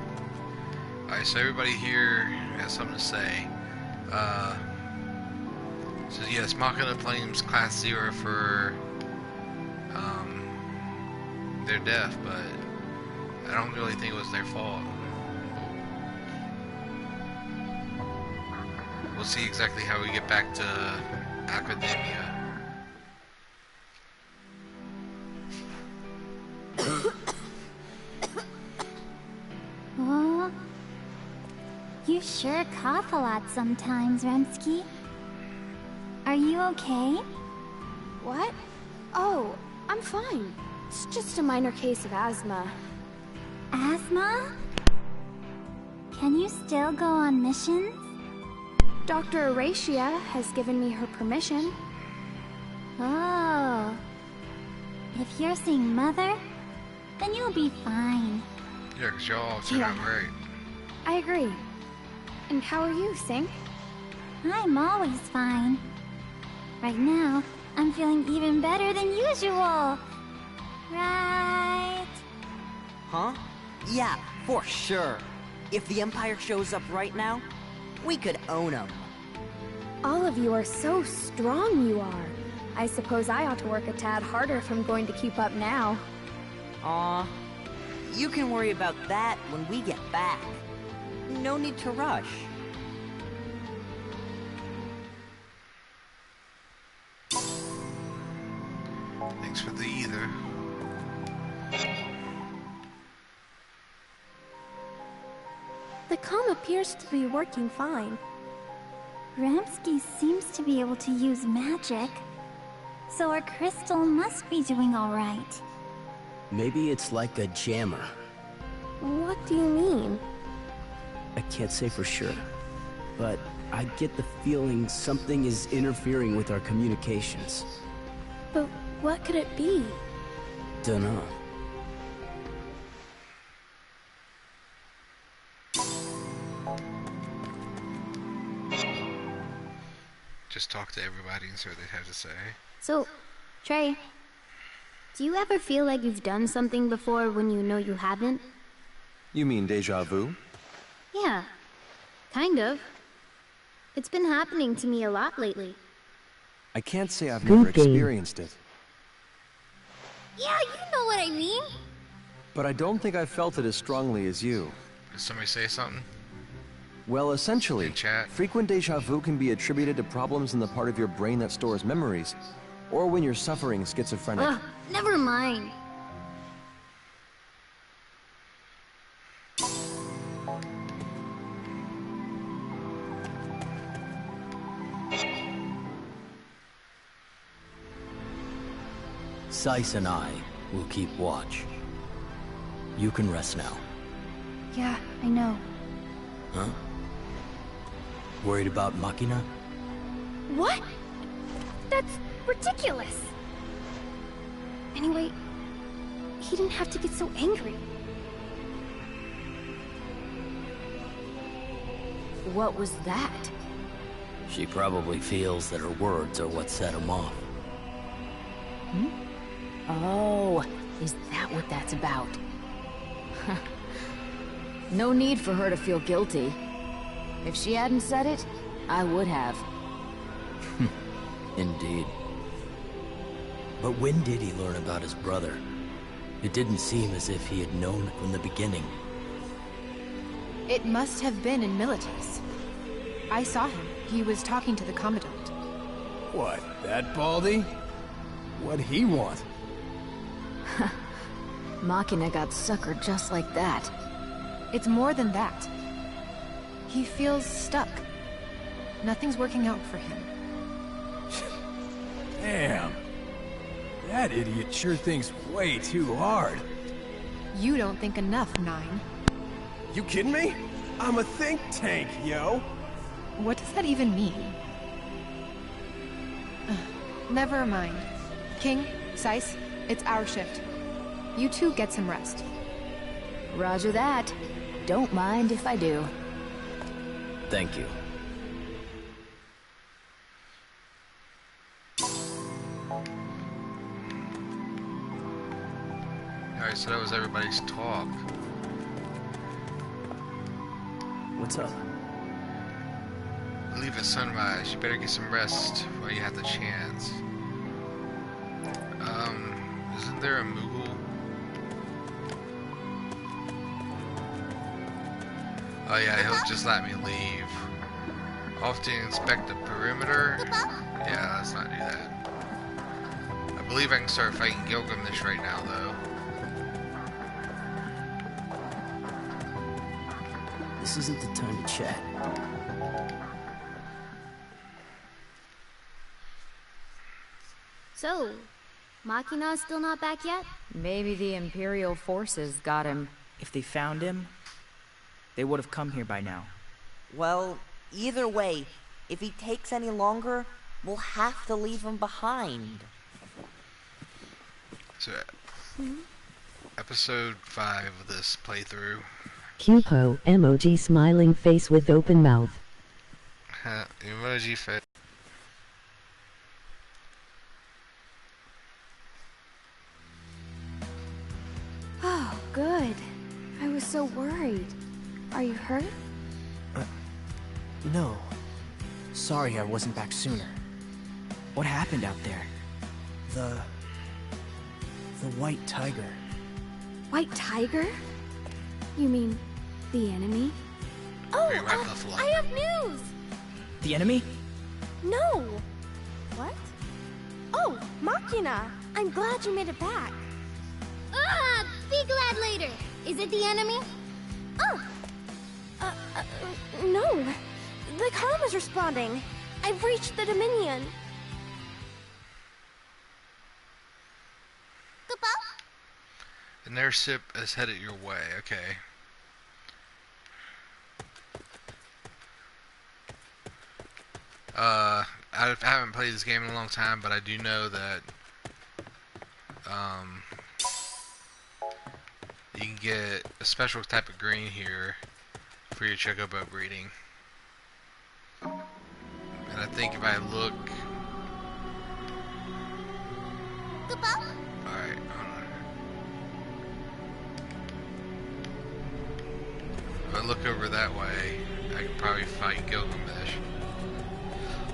Alright, so everybody here has something to say. So yes, Machina blames Class 0 for their death, but I don't really think it was their fault. We'll see exactly how we get back to Academia. Oh, you sure cough a lot sometimes, Remsky. Are you okay? What? Oh, I'm fine. It's just a minor case of asthma. Asthma? Can you still go on missions? Dr. Aracia has given me her permission. Oh. If you're seeing Mother, then you'll be fine. Yeah, 'cause y'all turn out great. I agree. And how are you, Sink? I'm always fine. Right now, I'm feeling even better than usual. Right? Huh? Yeah, for sure. If the Empire shows up right now, we could own them. All of you are so strong, you are. I suppose I ought to work a tad harder if I'm going to keep up now. Aw, you can worry about that when we get back. No need to rush. Thanks for the either. The comm appears to be working fine. Ramsky seems to be able to use magic, so our crystal must be doing all right. Maybe it's like a jammer. What do you mean? I can't say for sure, but I get the feeling something is interfering with our communications. But what could it be? Dunno. Just talk to everybody and see what they have to say. So, Trey, do you ever feel like you've done something before when you know you haven't? You mean déjà vu? Yeah, kind of. It's been happening to me a lot lately. I can't say I've never experienced it, Yeah, you know what I mean. but I don't think I felt it as strongly as you. Did somebody say something? Well, essentially, frequent déjà vu can be attributed to problems in the part of your brain that stores memories, or when you're suffering schizophrenic. Ugh, never mind. Seiss and I will keep watch. You can rest now. Yeah, I know. Huh? Worried about Machina? What? That's ridiculous. Anyway, he didn't have to get so angry. What was that? She probably feels that her words are what set him off. Oh, is that what that's about? No need for her to feel guilty. If she hadn't said it, I would have. Indeed. But when did he learn about his brother? It didn't seem as if he had known it from the beginning. It must have been in Milites. I saw him. He was talking to the Commandant. What, that Baldy? What'd he want? Machina got suckered just like that. It's more than that. He feels stuck. Nothing's working out for him. Damn. That idiot sure thinks way too hard. You don't think enough, Nine. You kidding me? I'm a think tank, yo. What does that even mean? Never mind. King, Seiss, it's our shift. You two get some rest. Roger that. Don't mind if I do. Thank you. Alright, so that was everybody's talk. What's up? Leave at sunrise. You better get some rest while you have the chance. Isn't there a Moogle? Oh yeah, he'll just let me leave. Off to inspect the perimeter. Yeah, let's not do that. I believe I can start fighting Gilgamesh right now, though. This isn't the time to chat. So, Machina's still not back yet? Maybe the Imperial forces got him. If they found him, they would have come here by now. Well, either way, if he takes any longer, we'll have to leave him behind. So, episode 5 of this playthrough. Cupo emoji smiling face with open mouth. Emoji face. Oh, good. I was so worried. Are you hurt? No. Sorry I wasn't back sooner. What happened out there? The white tiger. White tiger? You mean the enemy? Oh, I have news! The enemy? No! What? Oh, Machina! I'm glad you made it back. Ah! Be glad later! Is it the enemy? Oh! No. The comm is responding. I've reached the Dominion. An airship is headed your way, okay. I haven't played this game in a long time, but I do know that you can get a special type of green here for your chocobo breeding. And I think if I look... Alright, if I look over that way, I could probably fight Gilgamesh.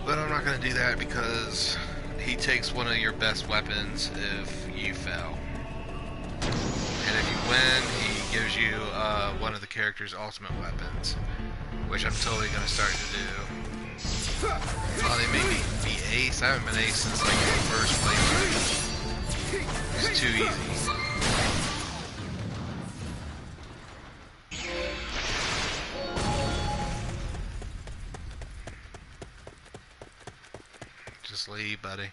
But I'm not going to do that because he takes one of your best weapons if you fail. And if you win, he gives you one of the character's ultimate weapons, which I'm totally going to start to do. Oh, they made me be ace? I haven't been ace since like the first playthrough. It's too easy. Just leave, buddy.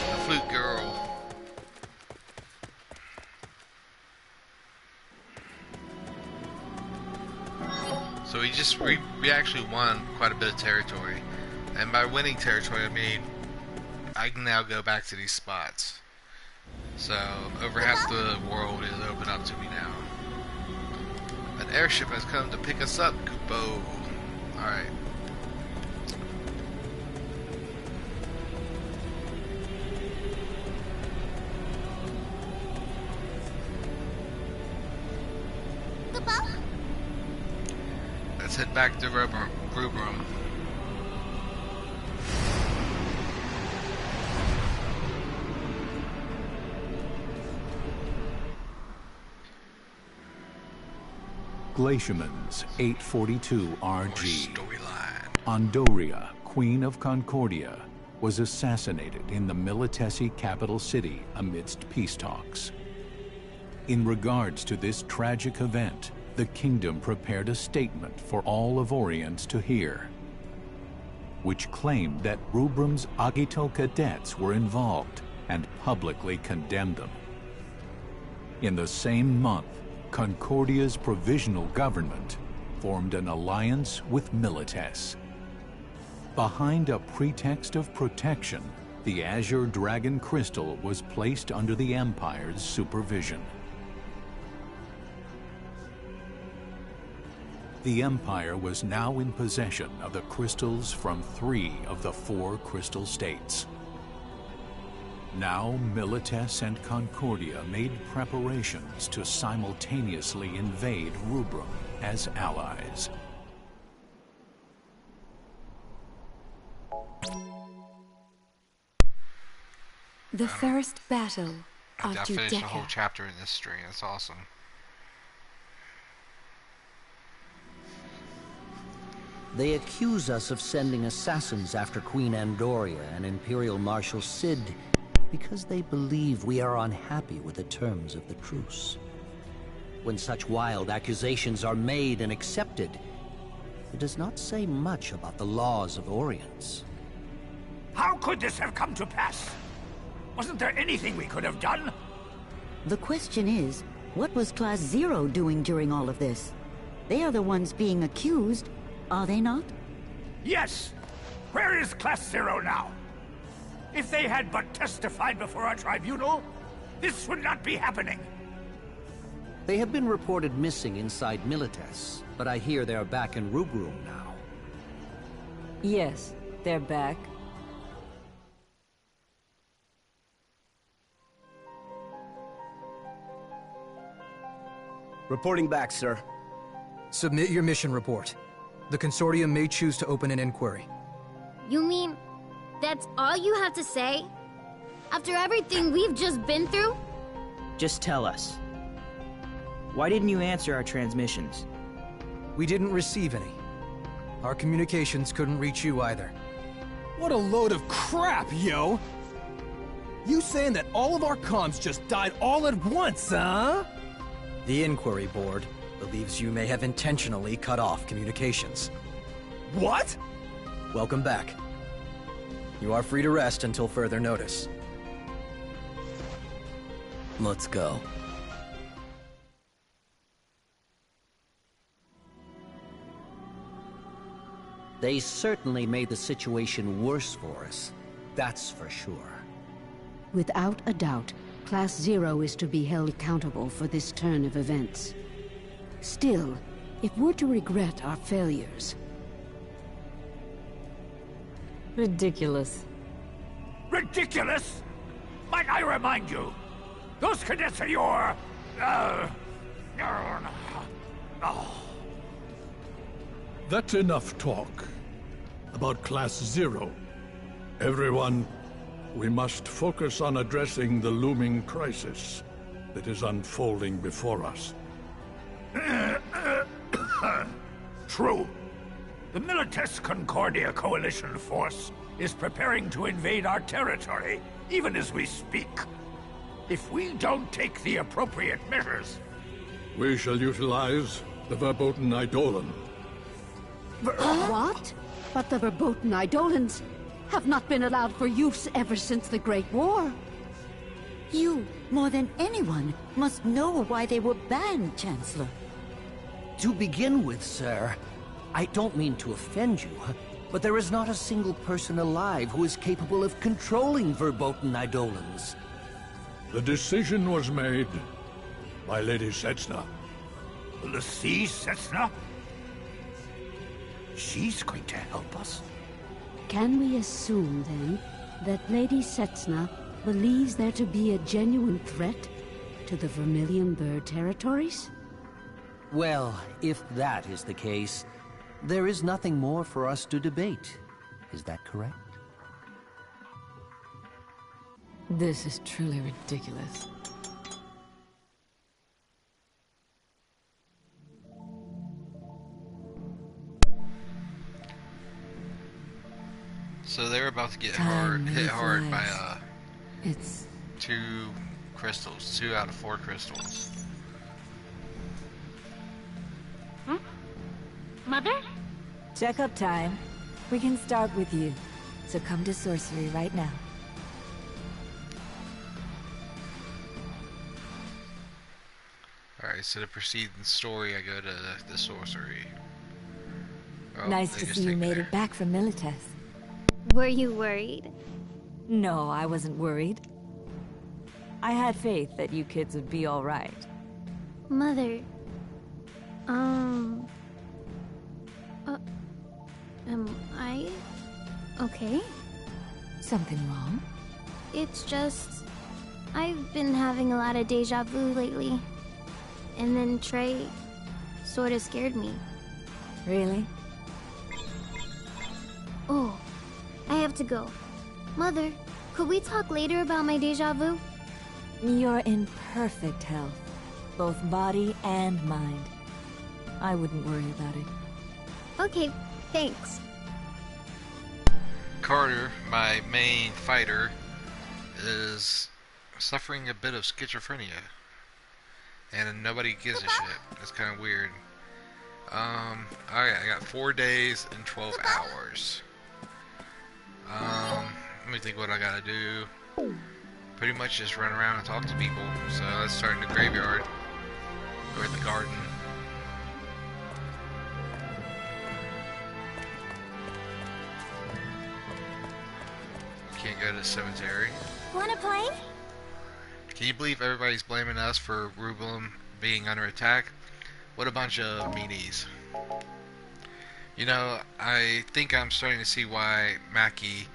The flute girl. So we actually won quite a bit of territory, and by winning territory I mean I can now go back to these spots. So over half the world is open up to me now. An airship has come to pick us up, Kupo. Alright. Let's head back to Rubrum. Glaciamans 842 RG. Andoria, Queen of Concordia, was assassinated in the Militesi capital city amidst peace talks. In regards to this tragic event, the kingdom prepared a statement for all of Orient to hear, which claimed that Rubrum's Agito cadets were involved and publicly condemned them. In the same month, Concordia's provisional government formed an alliance with Milites. Behind a pretext of protection, the Azure Dragon Crystal was placed under the Empire's supervision. The Empire was now in possession of the crystals from 3 of the 4 crystal states. Now, Milites and Concordia made preparations to simultaneously invade Rubrum as allies. The first battle of I finished the Judea. whole chapter in this stream. That's awesome. They accuse us of sending assassins after Queen Andoria and Imperial Marshal Cid because they believe we are unhappy with the terms of the truce. When such wild accusations are made and accepted, it does not say much about the laws of Orient. How could this have come to pass? Wasn't there anything we could have done? The question is, what was Class 0 doing during all of this? They are the ones being accused, are they not? Yes! Where is Class 0 now? If they had but testified before our tribunal, this would not be happening. They have been reported missing inside Milites, but I hear they're back in Rubrum now. Yes, they're back. Reporting back, sir. Submit your mission report. The Consortium may choose to open an inquiry. You mean that's all you have to say? After everything we've just been through? Just tell us. Why didn't you answer our transmissions? We didn't receive any. Our communications couldn't reach you either. What a load of crap, yo! You saying that all of our comms just died all at once, huh? The Inquiry Board believes you may have intentionally cut off communications. What? Welcome back. You are free to rest until further notice. Let's go. They certainly made the situation worse for us. That's for sure. Without a doubt, Class 0 is to be held accountable for this turn of events. Still, if we're to regret our failures... Ridiculous. Ridiculous? Might I remind you, those cadets are your... That's enough talk about Class 0. Everyone, we must focus on addressing the looming crisis that is unfolding before us. True. The Milites Concordia Coalition force is preparing to invade our territory, even as we speak. If we don't take the appropriate measures... We shall utilize the Verboten Eidolon. What? But the Verboten Eidolons have not been allowed for use ever since the Great War. You, more than anyone, must know why they were banned, Chancellor. To begin with, sir, I don't mean to offend you, but there is not a single person alive who is capable of controlling Verboten Eidolons. The decision was made by Lady Setsna. Lady Setsna? She's going to help us? Can we assume, then, that Lady Setsna believes there to be a genuine threat to the Vermilion Bird territories? Well, if that is the case, there is nothing more for us to debate. Is that correct? This is truly ridiculous. So they're about to get Time hit hard by flies. It's 2 crystals, 2 out of 4 crystals. Mother? Checkup time. We can start with you. So come to sorcery right now. Alright, so to proceed in the story, I go to the sorcery. Oh, Nice they to just see you take made there. it back from Milites. Were you worried? No, I wasn't worried. I had faith that you kids would be alright. Mother. Am I okay? Something wrong? It's just... I've been having a lot of deja vu lately. And then Trey sorta scared me. Really? Oh, I have to go. Mother, could we talk later about my deja vu? You're in perfect health. Both body and mind. I wouldn't worry about it. Okay, thanks. Carter, my main fighter, is suffering a bit of schizophrenia. And nobody gives a shit. It's kind of weird. Alright, I got 4 days and 12 hours. Let me think what I gotta do. Pretty much just run around and talk to people. So let's start in the graveyard. Or in the garden. Can't go to the cemetery. Wanna play? Can you believe everybody's blaming us for Rubelum being under attack? What a bunch of meanies. You know, I think I'm starting to see why Mackie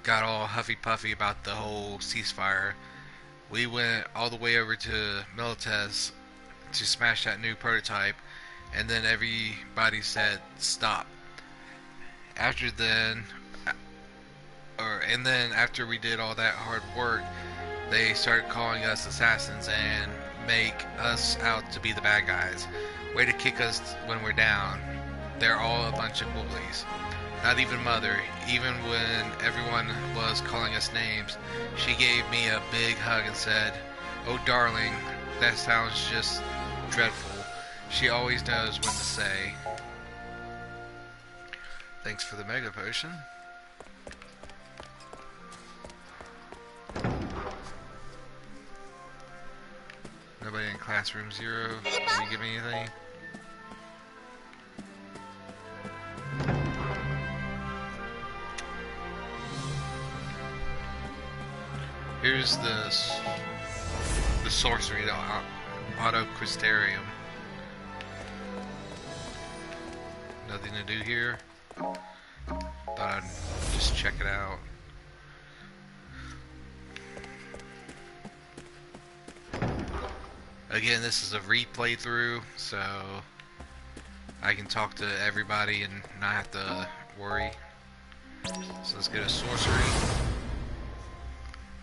got all huffy-puffy about the whole ceasefire. We went all the way over to Milites to smash that new prototype, and then everybody said stop. After then, after we did all that hard work, they started calling us assassins and make us out to be the bad guys. Way to kick us when we're down. They're all a bunch of bullies. Not even Mother. Even when everyone was calling us names, she gave me a big hug and said, "Oh darling, that sounds just dreadful." She always knows what to say. Thanks for the mega potion. Nobody in classroom 0. Can you give me anything? Here's the sorcery, the auto crystarium. Nothing to do here. Thought I'd just check it out. Again, this is a replay through, so I can talk to everybody and not have to worry. So let's get a sorcery.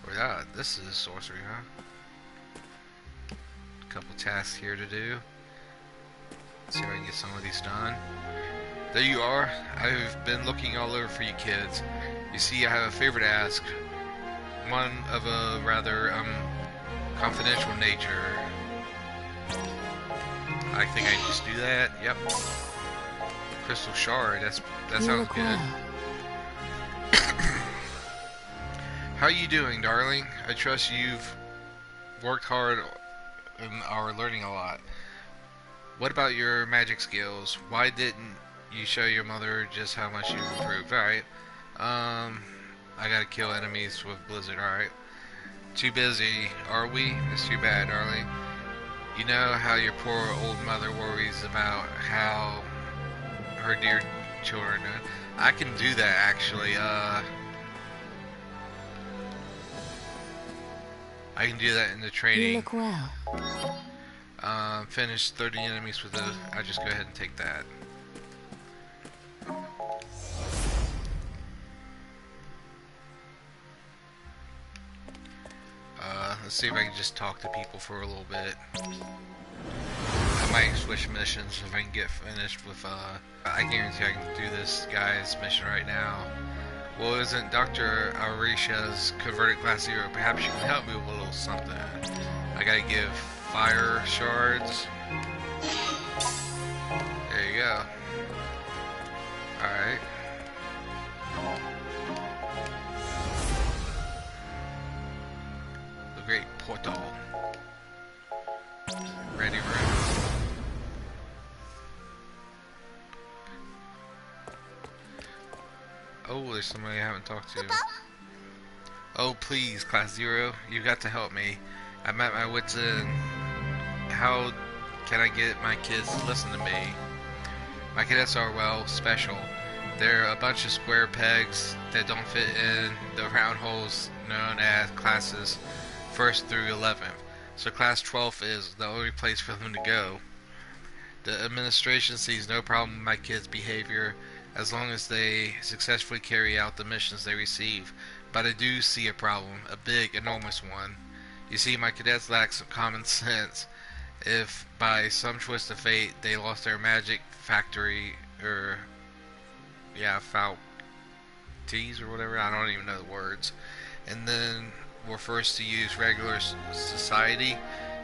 Oh yeah, this is sorcery, huh? A couple tasks here to do. Let's see if I can get some of these done. There you are. I've been looking all over for you kids. You see, I have a favor to ask. One of a rather confidential nature. I think I can just do that. Yep. Crystal shard. That sounds good. How you doing, darling? I trust you've worked hard and are learning a lot. What about your magic skills? Why didn't you show your mother just how much you've improved? Alright. I gotta kill enemies with Blizzard, alright. Too busy, are we? It's too bad, darling. You know how your poor old mother worries about how her dear children are doing. I can do that, actually. I can do that in the training. You look well. Finish 30 enemies with those. I'll just go ahead and take that. Let's see if I can just talk to people for a little bit. I might switch missions if I can get finished with, I guarantee I can do this guy's mission right now. Well, isn't Dr. Aurisha's converted class 0? Perhaps you can help me with a little something. I gotta give fire shards. There you go. Alright. The great portal. Ready room. Oh, there's somebody I haven't talked to. Oh, please, Class 0, you got to help me. I'm at my wit's end. How can I get my kids to listen to me? My cadets are, well, special. They're a bunch of square pegs that don't fit in the round holes known as classes 1st through 11th. So class 12 is the only place for them to go. The administration sees no problem with my kids' behavior as long as they successfully carry out the missions they receive. But I do see a problem, a big, enormous one. You see, my cadets lack some common sense. If by some twist of fate they lost their magic factory, or faculties or whatever, I don't even know the words, and then were forced to use regular society,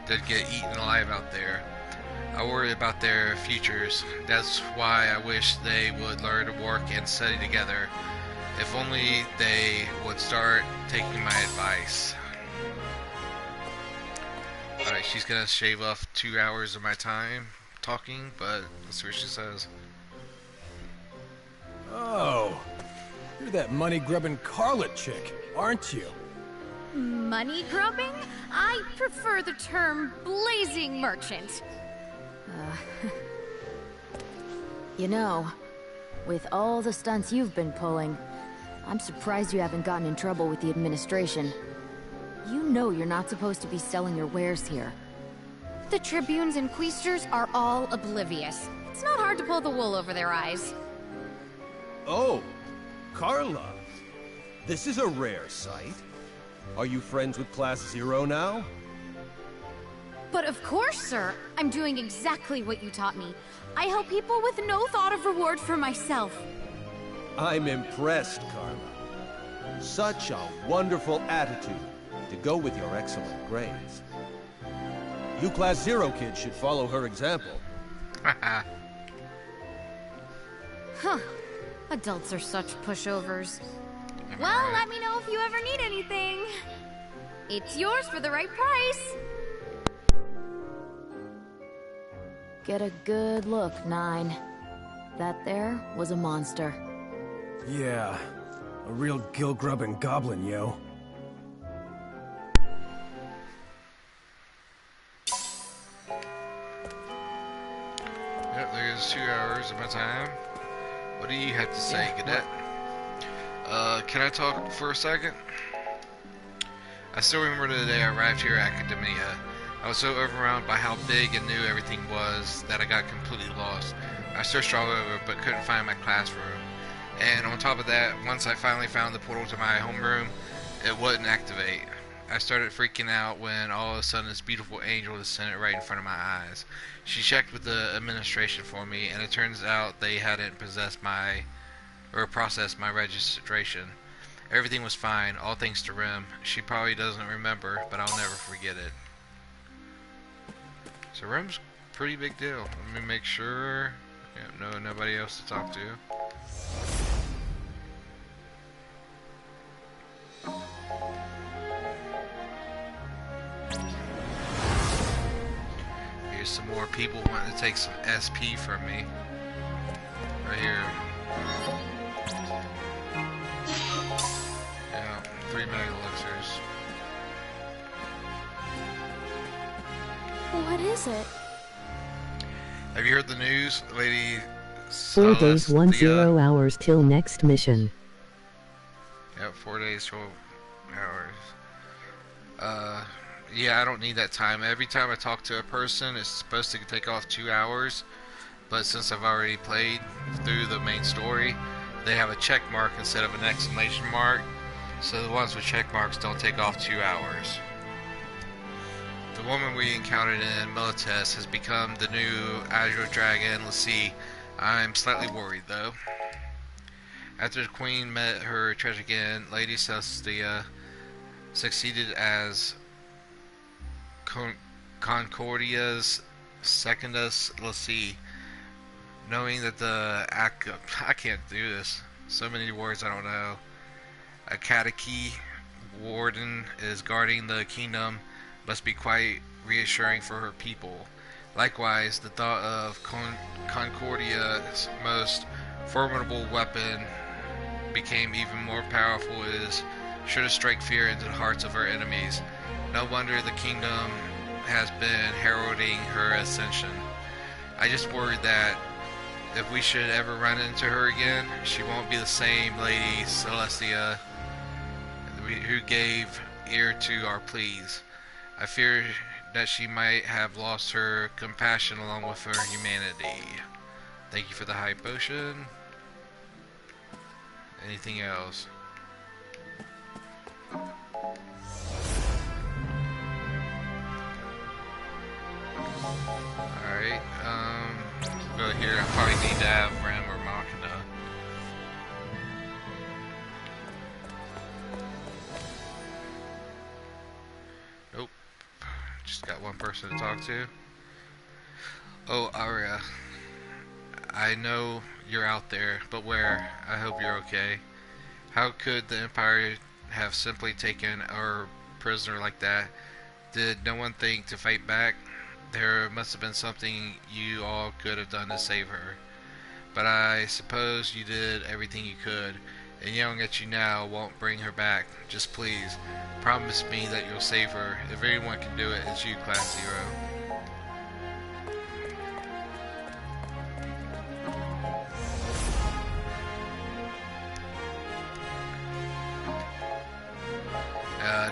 they'd get eaten alive out there. I worry about their futures. That's why I wish they would learn to work and study together. If only they would start taking my advice. Alright, she's gonna shave off 2 hours of my time talking, but let's see what she says. Oh, you're that money-grubbing Carlet chick, aren't you? Money grubbing? I prefer the term blazing merchant. You know, with all the stunts you've been pulling, I'm surprised you haven't gotten in trouble with the administration. You know you're not supposed to be selling your wares here. The tribunes and quaestors are all oblivious. It's not hard to pull the wool over their eyes. Oh, Carla. This is a rare sight. Are you friends with Class 0 now? But of course, sir. I'm doing exactly what you taught me. I help people with no thought of reward for myself. I'm impressed, Carla. Such a wonderful attitude to go with your excellent grades. You Class 0 kids should follow her example. Huh. Adults are such pushovers. Well, let me know if you ever need anything. It's yours for the right price. Get a good look, 9. That there was a monster. Yeah, a real gill-grubbing goblin, yo. Yep, there's 2 hours of my time. What do you have to say, Cadet? Can I talk for a second? I still remember the day I arrived here at Academia. I was so overwhelmed by how big and new everything was that I got completely lost. I searched all over but couldn't find my classroom. And on top of that, once I finally found the portal to my homeroom, it wouldn't activate. I started freaking out when all of a sudden this beautiful angel descended right in front of my eyes. She checked with the administration for me, and it turns out they hadn't processed my registration. Everything was fine, all thanks to Rim. She probably doesn't remember, but I'll never forget it. So Rim's a pretty big deal. Let me make sure. Yeah, no, nobody else to talk to. Here's some more people wanting to take some SP from me. Right here. Yeah, 3 mega elixirs. What is it? Have you heard the news, Lady 4 days 10 hours till next mission. Yep, 4 days 12 hours. Yeah, I don't need that time. Every time I talk to a person, it's supposed to take off 2 hours. But since I've already played through the main story, they have a check mark instead of an exclamation mark. So the ones with check marks don't take off 2 hours. The woman we encountered in Milites has become the new Azure Dragon. Let's see. I'm slightly worried though. After the Queen met her tragic end, Lady Celestia succeeded as Concordia's Secondus Lessee, knowing that the I can't do this. So many words I don't know. A Catechy warden is guarding the kingdom must be quite reassuring for her people. Likewise, the thought of Concordia's most formidable weapon became even more powerful. It is sure to strike fear into the hearts of her enemies. No wonder the kingdom has been heralding her ascension. I just worried that if we should ever run into her again, she won't be the same Lady Celestia who gave ear to our pleas. I fear that she might have lost her compassion along with her humanity. Thank you for the high potion. Anything else? Alright, go here. I probably need to have Ram or Machina. Nope. Just got one person to talk to. Oh, Aria. I know you're out there, but where? I hope you're okay. How could the Empire have simply taken our prisoner like that? Did no one think to fight back? There must have been something you all could have done to save her. But I suppose you did everything you could, and yelling at you now won't bring her back. Just please, promise me that you'll save her. If anyone can do it, it's you, Class 0.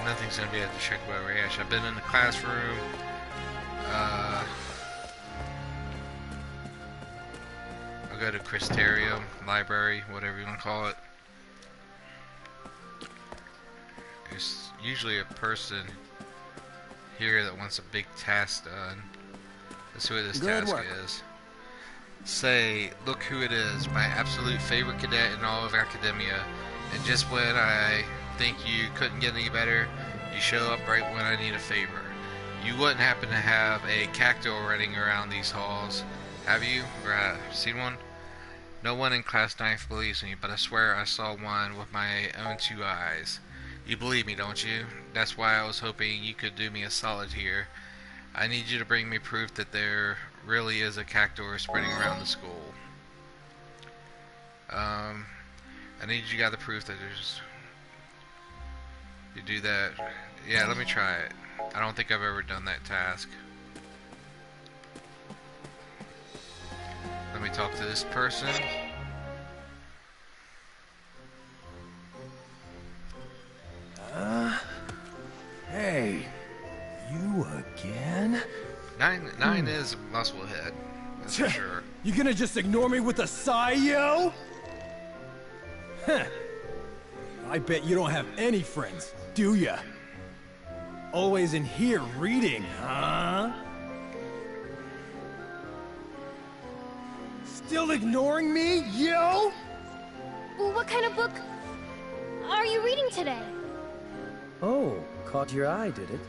Nothing's gonna be able to check about Rayesh. I've been in the classroom. I'll go to Crystarium, library, whatever you want to call it. There's usually a person here that wants a big task done. Let's see what this task is. Say, look who it is, my absolute favorite cadet in all of academia. And just when I think you couldn't get any better, you show up right when I need a favor. You wouldn't happen to have a cacto running around these halls, have you? Or seen one? No one in Class 9 believes me, but I swear I saw one with my own 2 eyes. You believe me, don't you? That's why I was hoping you could do me a solid here. I need you to bring me proof that there really is a cactor spreading around the school. I need you got the proof that there's... You do that. Yeah, let me try it. I don't think I've ever done that task. Let me talk to this person. Hey, you again? Nine is a muscle head, that's for sure. You gonna just ignore me with a sigh, yo? Huh. I bet you don't have any friends, do ya? Always in here reading, huh? Still ignoring me, yo? Well, what kind of book are you reading today? Oh, caught your eye, did it?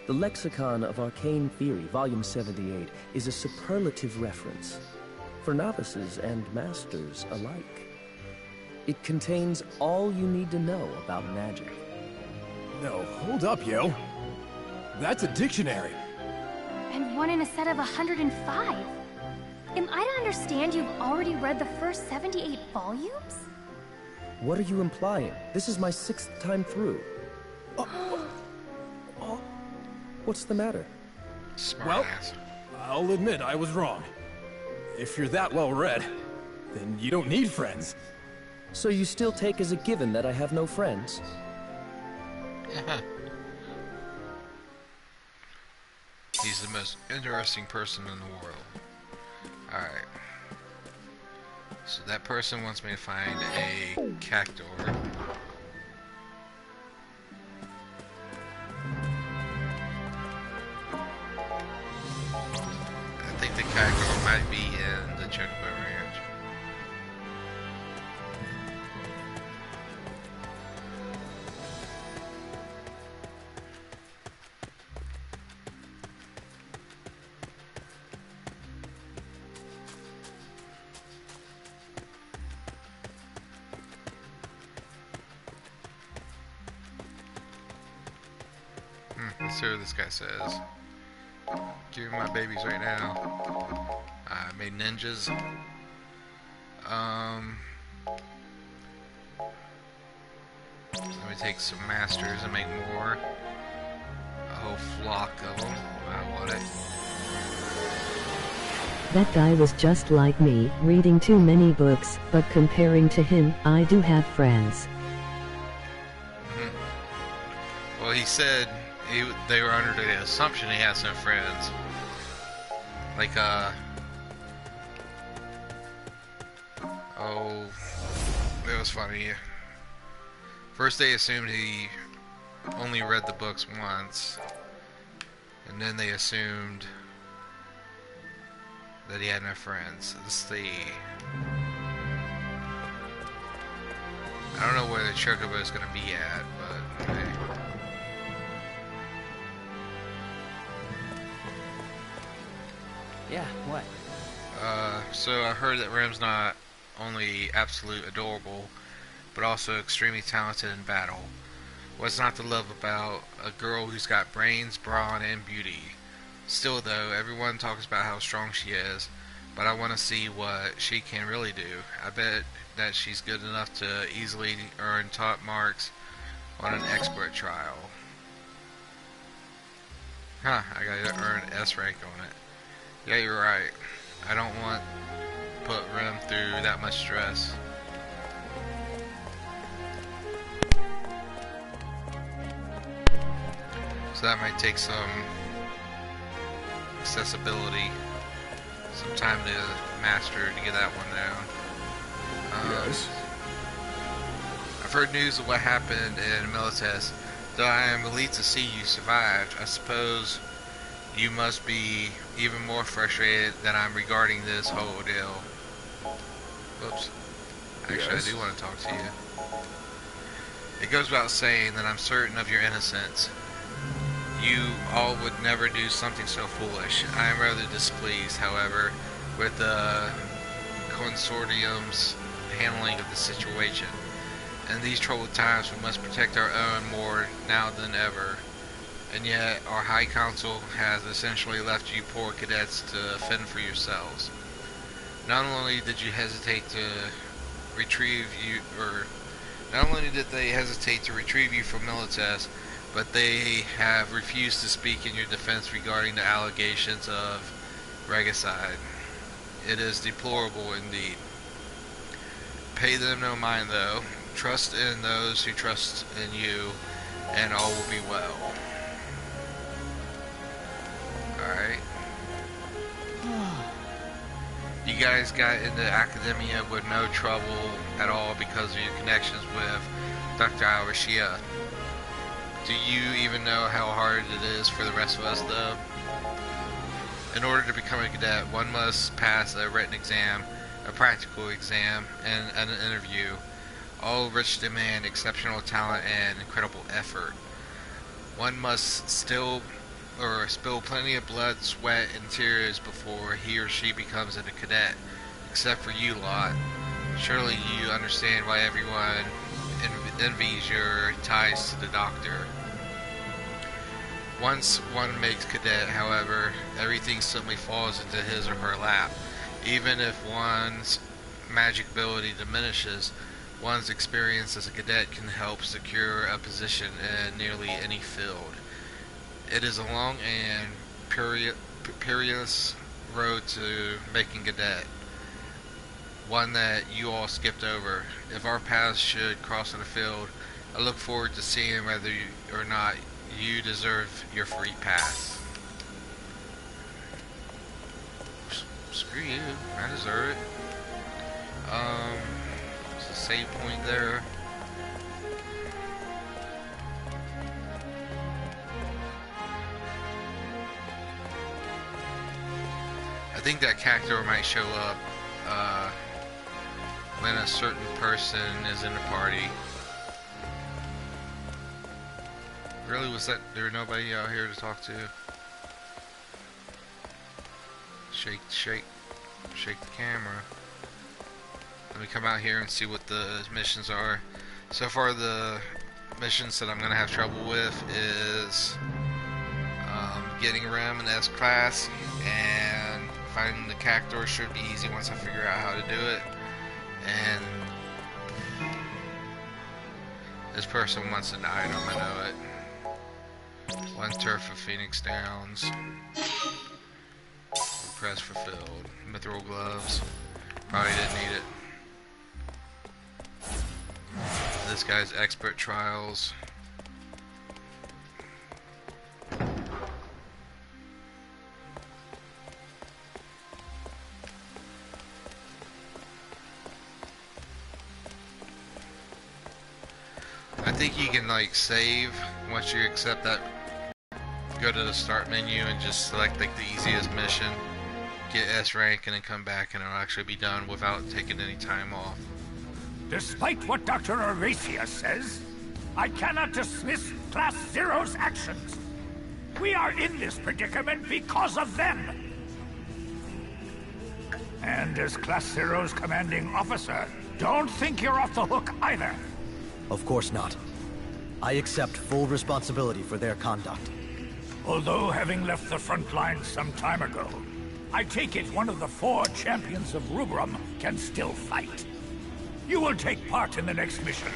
The Lexicon of Arcane Theory, Volume 78, is a superlative reference for novices and masters alike. It contains all you need to know about magic. No, hold up, yo. That's a dictionary. And one in a set of 105. Am I to understand you've already read the first 78 volumes? What are you implying? This is my 6th time through. What's the matter? Well, I'll admit I was wrong. If you're that well read, then you don't need friends. So you still take as a given that I have no friends? He's the most interesting person in the world. Alright. So that person wants me to find a cactor. I think the cactor might be in the Chocobo Ranch. see what this guy says. Give me my babies right now. I made ninjas. Let me take some masters and make more. A whole flock of them. I want it. That guy was just like me, reading too many books, but comparing to him, I do have friends. Well, he said they were under the assumption he has no friends. Like, oh, it was funny. First they assumed he only read the books once, and then they assumed that he had no friends. Let's see. I don't know where the Chocobo is going to be at, but hey. Yeah, what? So I heard that Rem's not only absolute adorable, but also extremely talented in battle. What's not to love about a girl who's got brains, brawn, and beauty? Still though, everyone talks about how strong she is, but I want to see what she can really do. I bet that she's good enough to easily earn top marks on an expert trial. Huh, I gotta earn S rank on it. Yeah, you're right. I don't want to put Rem through that much stress. So that might take some accessibility, some time to master to get that one down. Yes? I've heard news of what happened in Milites. Though I am relieved to see you survived, I suppose you must be even more frustrated than I'm regarding this whole deal. Whoops. Actually, yes. I do want to talk to you. It goes without saying that I'm certain of your innocence. You all would never do something so foolish. I am rather displeased, however, with the consortium's handling of the situation. In these troubled times, we must protect our own more now than ever. And yet, our High Council has essentially left you poor cadets to fend for yourselves. Not only did you hesitate to retrieve you, not only did they hesitate to retrieve you from Milites, but they have refused to speak in your defense regarding the allegations of regicide. It is deplorable indeed. Pay them no mind though. Trust in those who trust in you, and all will be well. Alright. You guys got into academia with no trouble at all because of your connections with Dr. Al-Rashia. Do you even know how hard it is for the rest of us, though? In order to become a cadet, one must pass a written exam, a practical exam, and an interview, all which demand exceptional talent and incredible effort. One must spill plenty of blood, sweat, and tears before he or she becomes a cadet, except for you lot. Surely you understand why everyone envies your ties to the doctor. Once one makes cadet, however, everything suddenly falls into his or her lap. Even if one's magic ability diminishes, one's experience as a cadet can help secure a position in nearly any field. It is a long and perilous road to making cadet, one that you all skipped over. If our paths should cross in the field, I look forward to seeing whether or not you deserve your free pass. Screw you, I deserve it. There's a save point there. I think that cactuar might show up when a certain person is in the party. Really, was there nobody out here to talk to? Shake the camera. Let me come out here and see what the missions are. So far, the missions that I'm gonna have trouble with is getting Rem in S-Class, and finding the cactor should be easy once I figure out how to do it. And this person wants an item, I know it. 1 turf of Phoenix Downs. Request fulfilled. Mithril gloves. Probably didn't need it. This guy's expert trials. I think you can like save once you accept that. Go to the start menu and just select like the easiest mission, get S rank, and then come back, and it'll actually be done without taking any time off. Despite what Dr. Aracia says, I cannot dismiss Class Zero's actions. We are in this predicament because of them. And as Class Zero's commanding officer, don't think you're off the hook either. Of course not. I accept full responsibility for their conduct. Although having left the front lines some time ago, I take it one of the 4 champions of Rubrum can still fight. You will take part in the next mission,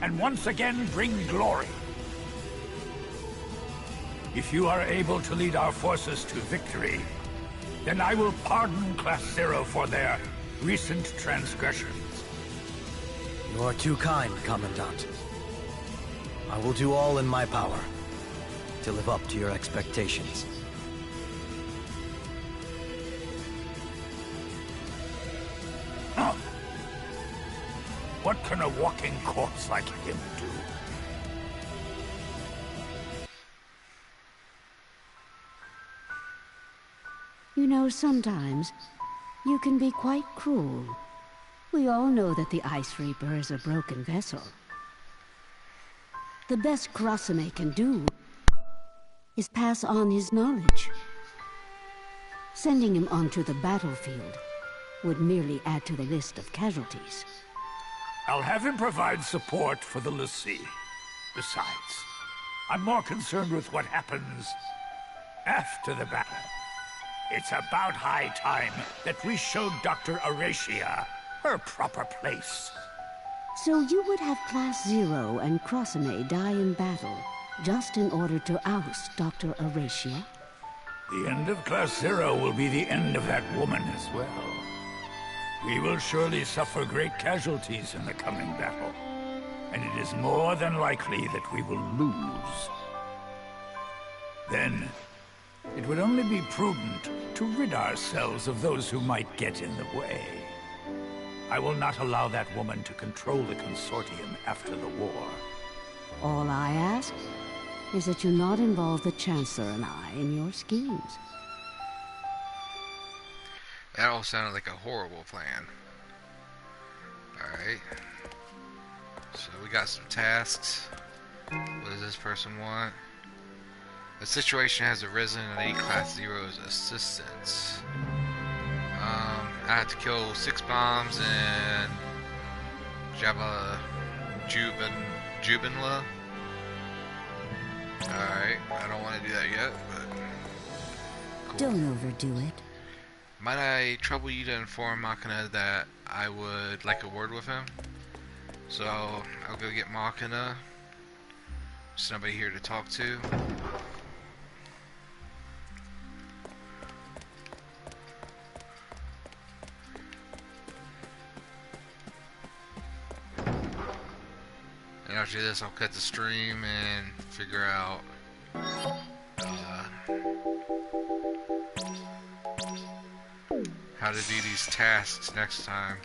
and once again bring glory. If you are able to lead our forces to victory, then I will pardon Class Zero for their recent transgressions. You are too kind, Commandant. I will do all in my power to live up to your expectations. Huh. What can a walking corpse like him do? You know, sometimes you can be quite cruel. We all know that the Ice Reaper is a broken vessel. The best Kurasame can do is pass on his knowledge. Sending him onto the battlefield would merely add to the list of casualties. I'll have him provide support for the Lassie. Besides, I'm more concerned with what happens after the battle. It's about high time that we showed Dr. Aracia her proper place. So you would have Class Zero and Kurasame die in battle just in order to oust Dr. Aracia? The end of Class Zero will be the end of that woman as well. We will surely suffer great casualties in the coming battle, and it is more than likely that we will lose. Then, it would only be prudent to rid ourselves of those who might get in the way. I will not allow that woman to control the Consortium after the war. All I ask is that you not involve the Chancellor and I in your schemes. That all sounded like a horrible plan. Alright. So we got some tasks. What does this person want? The situation has arisen and I need Class Zero's assistance. I have to kill 6 bombs and Jubinla. Alright, I don't want to do that yet, but cool. Don't overdo it. Might I trouble you to inform Machina that I would like a word with him? So I'll go get Machina. There's nobody here to talk to. And after this, I'll cut the stream and figure out how to do these tasks next time.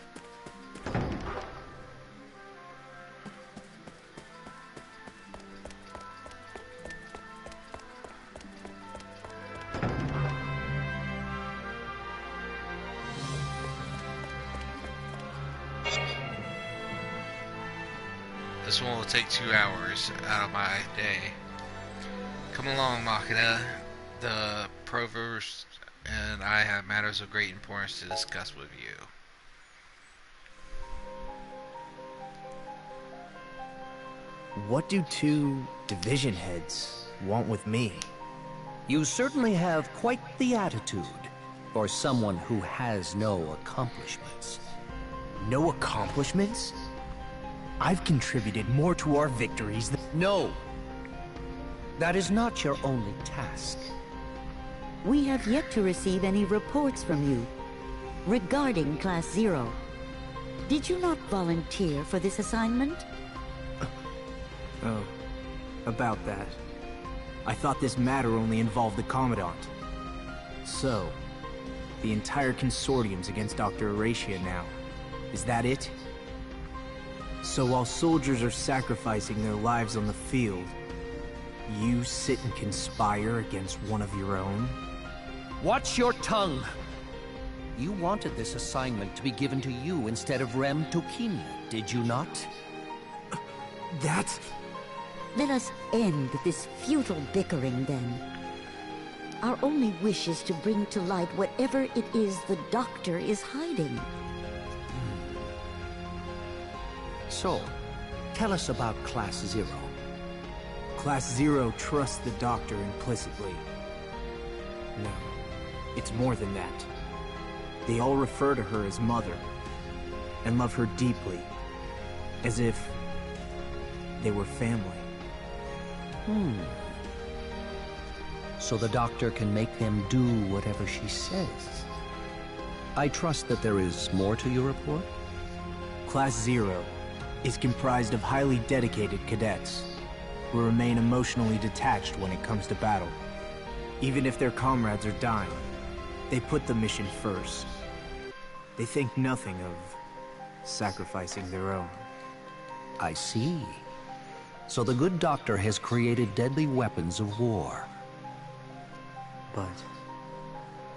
This one will take 2 hours out of my day. Come along, Machina. The Provost and I have matters of great importance to discuss with you. What do 2 division heads want with me? You certainly have quite the attitude for someone who has no accomplishments. No accomplishments? I've contributed more to our victories than— No! That is not your only task. We have yet to receive any reports from you regarding Class 0. Did you not volunteer for this assignment? Oh, about that. I thought this matter only involved the Commandant. So, the entire consortium's against Dr. Horatia now. Is that it? So while soldiers are sacrificing their lives on the field, you sit and conspire against one of your own? Watch your tongue! You wanted this assignment to be given to you instead of Rem Tokimia, did you not? That... Let us end this futile bickering, then. Our only wish is to bring to light whatever it is the Doctor is hiding. So, tell us about Class 0. Class 0 trusts the Doctor implicitly. No, it's more than that. They all refer to her as Mother, and love her deeply, as if they were family. So the Doctor can make them do whatever she says. I trust that there is more to your report? Class 0 is comprised of highly dedicated cadets who remain emotionally detached when it comes to battle. Even if their comrades are dying, they put the mission first. They think nothing of sacrificing their own. I see. So the good Doctor has created deadly weapons of war. But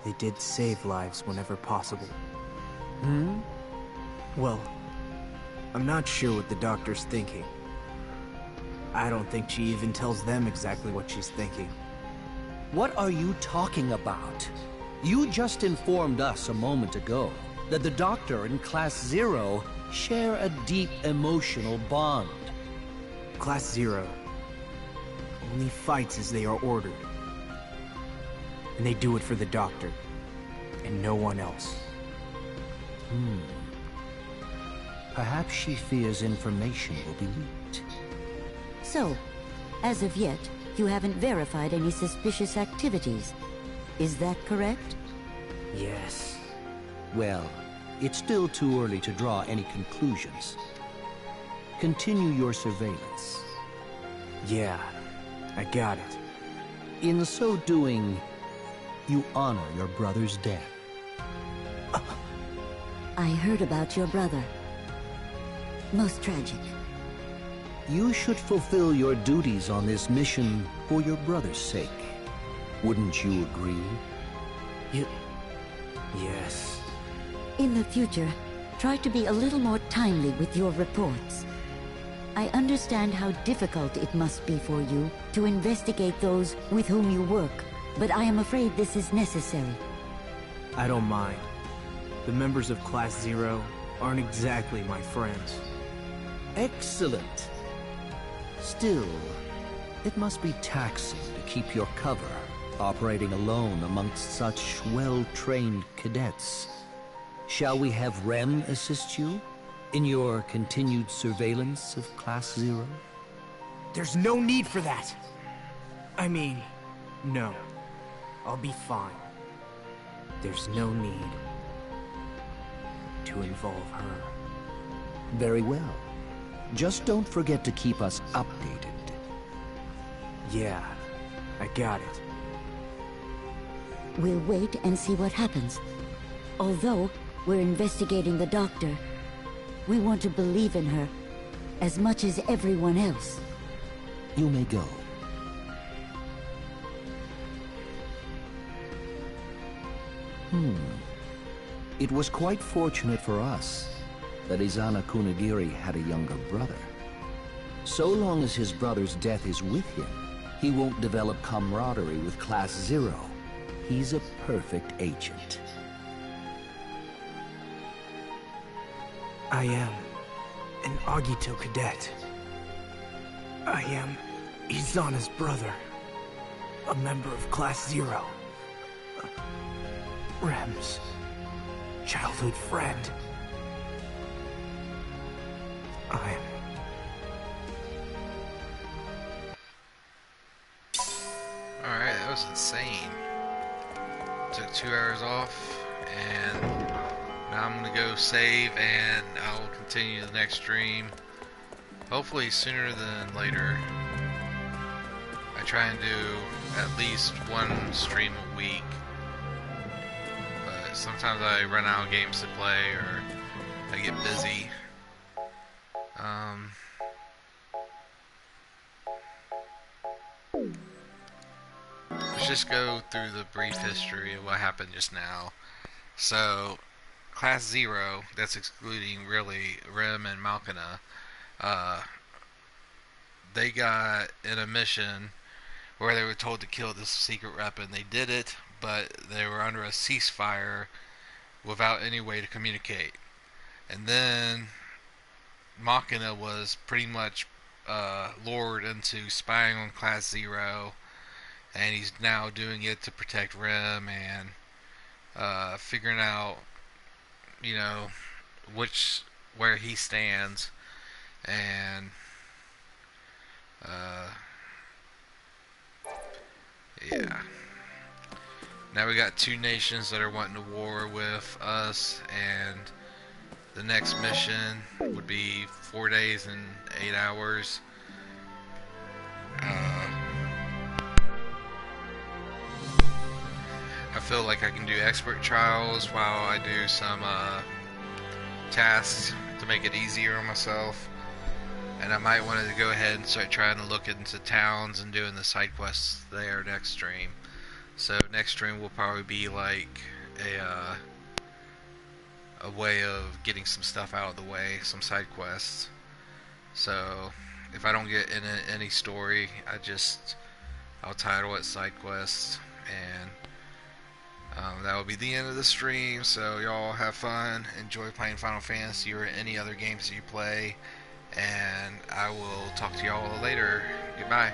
they did save lives whenever possible. Well, I'm not sure what the Doctor's thinking. I don't think she even tells them exactly what she's thinking. What are you talking about? You just informed us a moment ago that the Doctor and Class 0 share a deep emotional bond. Class 0 only fights as they are ordered. And they do it for the Doctor, and no one else. Perhaps she fears information will be leaked. So, as of yet, you haven't verified any suspicious activities. Is that correct? Yes. Well, it's still too early to draw any conclusions. Continue your surveillance. Yeah, I got it. In so doing, you honor your brother's death. I heard about your brother. Most tragic. You should fulfill your duties on this mission for your brother's sake. Wouldn't you agree? Yes. In the future, try to be a little more timely with your reports. I understand how difficult it must be for you to investigate those with whom you work, but I am afraid this is necessary. I don't mind. The members of Class 0 aren't exactly my friends. Excellent. Still, it must be taxing to keep your cover, operating alone amongst such well-trained cadets. Shall we have Rem assist you in your continued surveillance of Class 0? There's no need for that. I mean, no. I'll be fine. There's no need to involve her. Very well. Just don't forget to keep us updated. Yeah, I got it. We'll wait and see what happens. Although we're investigating the Doctor, we want to believe in her as much as everyone else. You may go. It was quite fortunate for us that Izana Kunigiri had a younger brother. So long as his brother's death is with him, he won't develop camaraderie with Class 0. He's a perfect agent. I am an Agito cadet. I am Izana's brother. a member of Class 0. Rem's childhood friend. I'm... Alright, that was insane. Took 2 hours off, and now I'm gonna go save, and I'll continue the next stream. Hopefully sooner than later. I try and do at least one stream a week, but sometimes I run out of games to play, or I get busy. Let's just go through the brief history of what happened just now. So, Class 0, that's excluding really Rem and Malkina, they got in a mission where they were told to kill this secret rep, and they did it, but they were under a ceasefire without any way to communicate. And then Machina was pretty much lured into spying on Class 0, and he's now doing it to protect Rem and figuring out, you know, where he stands. And yeah. Now we got 2 nations that are wanting to war with us, and the next mission would be 4 days and 8 hours. I feel like I can do expert trials while I do some tasks to make it easier on myself. And I might want to go ahead and start trying to look into towns and doing the side quests there next stream. So next stream will probably be like a way of getting some stuff out of the way, some side quests. So if I don't get in any story, I'll title it side quests, and that will be the end of the stream. So y'all have fun, enjoy playing Final Fantasy or any other games that you play, and I will talk to y'all later. Goodbye.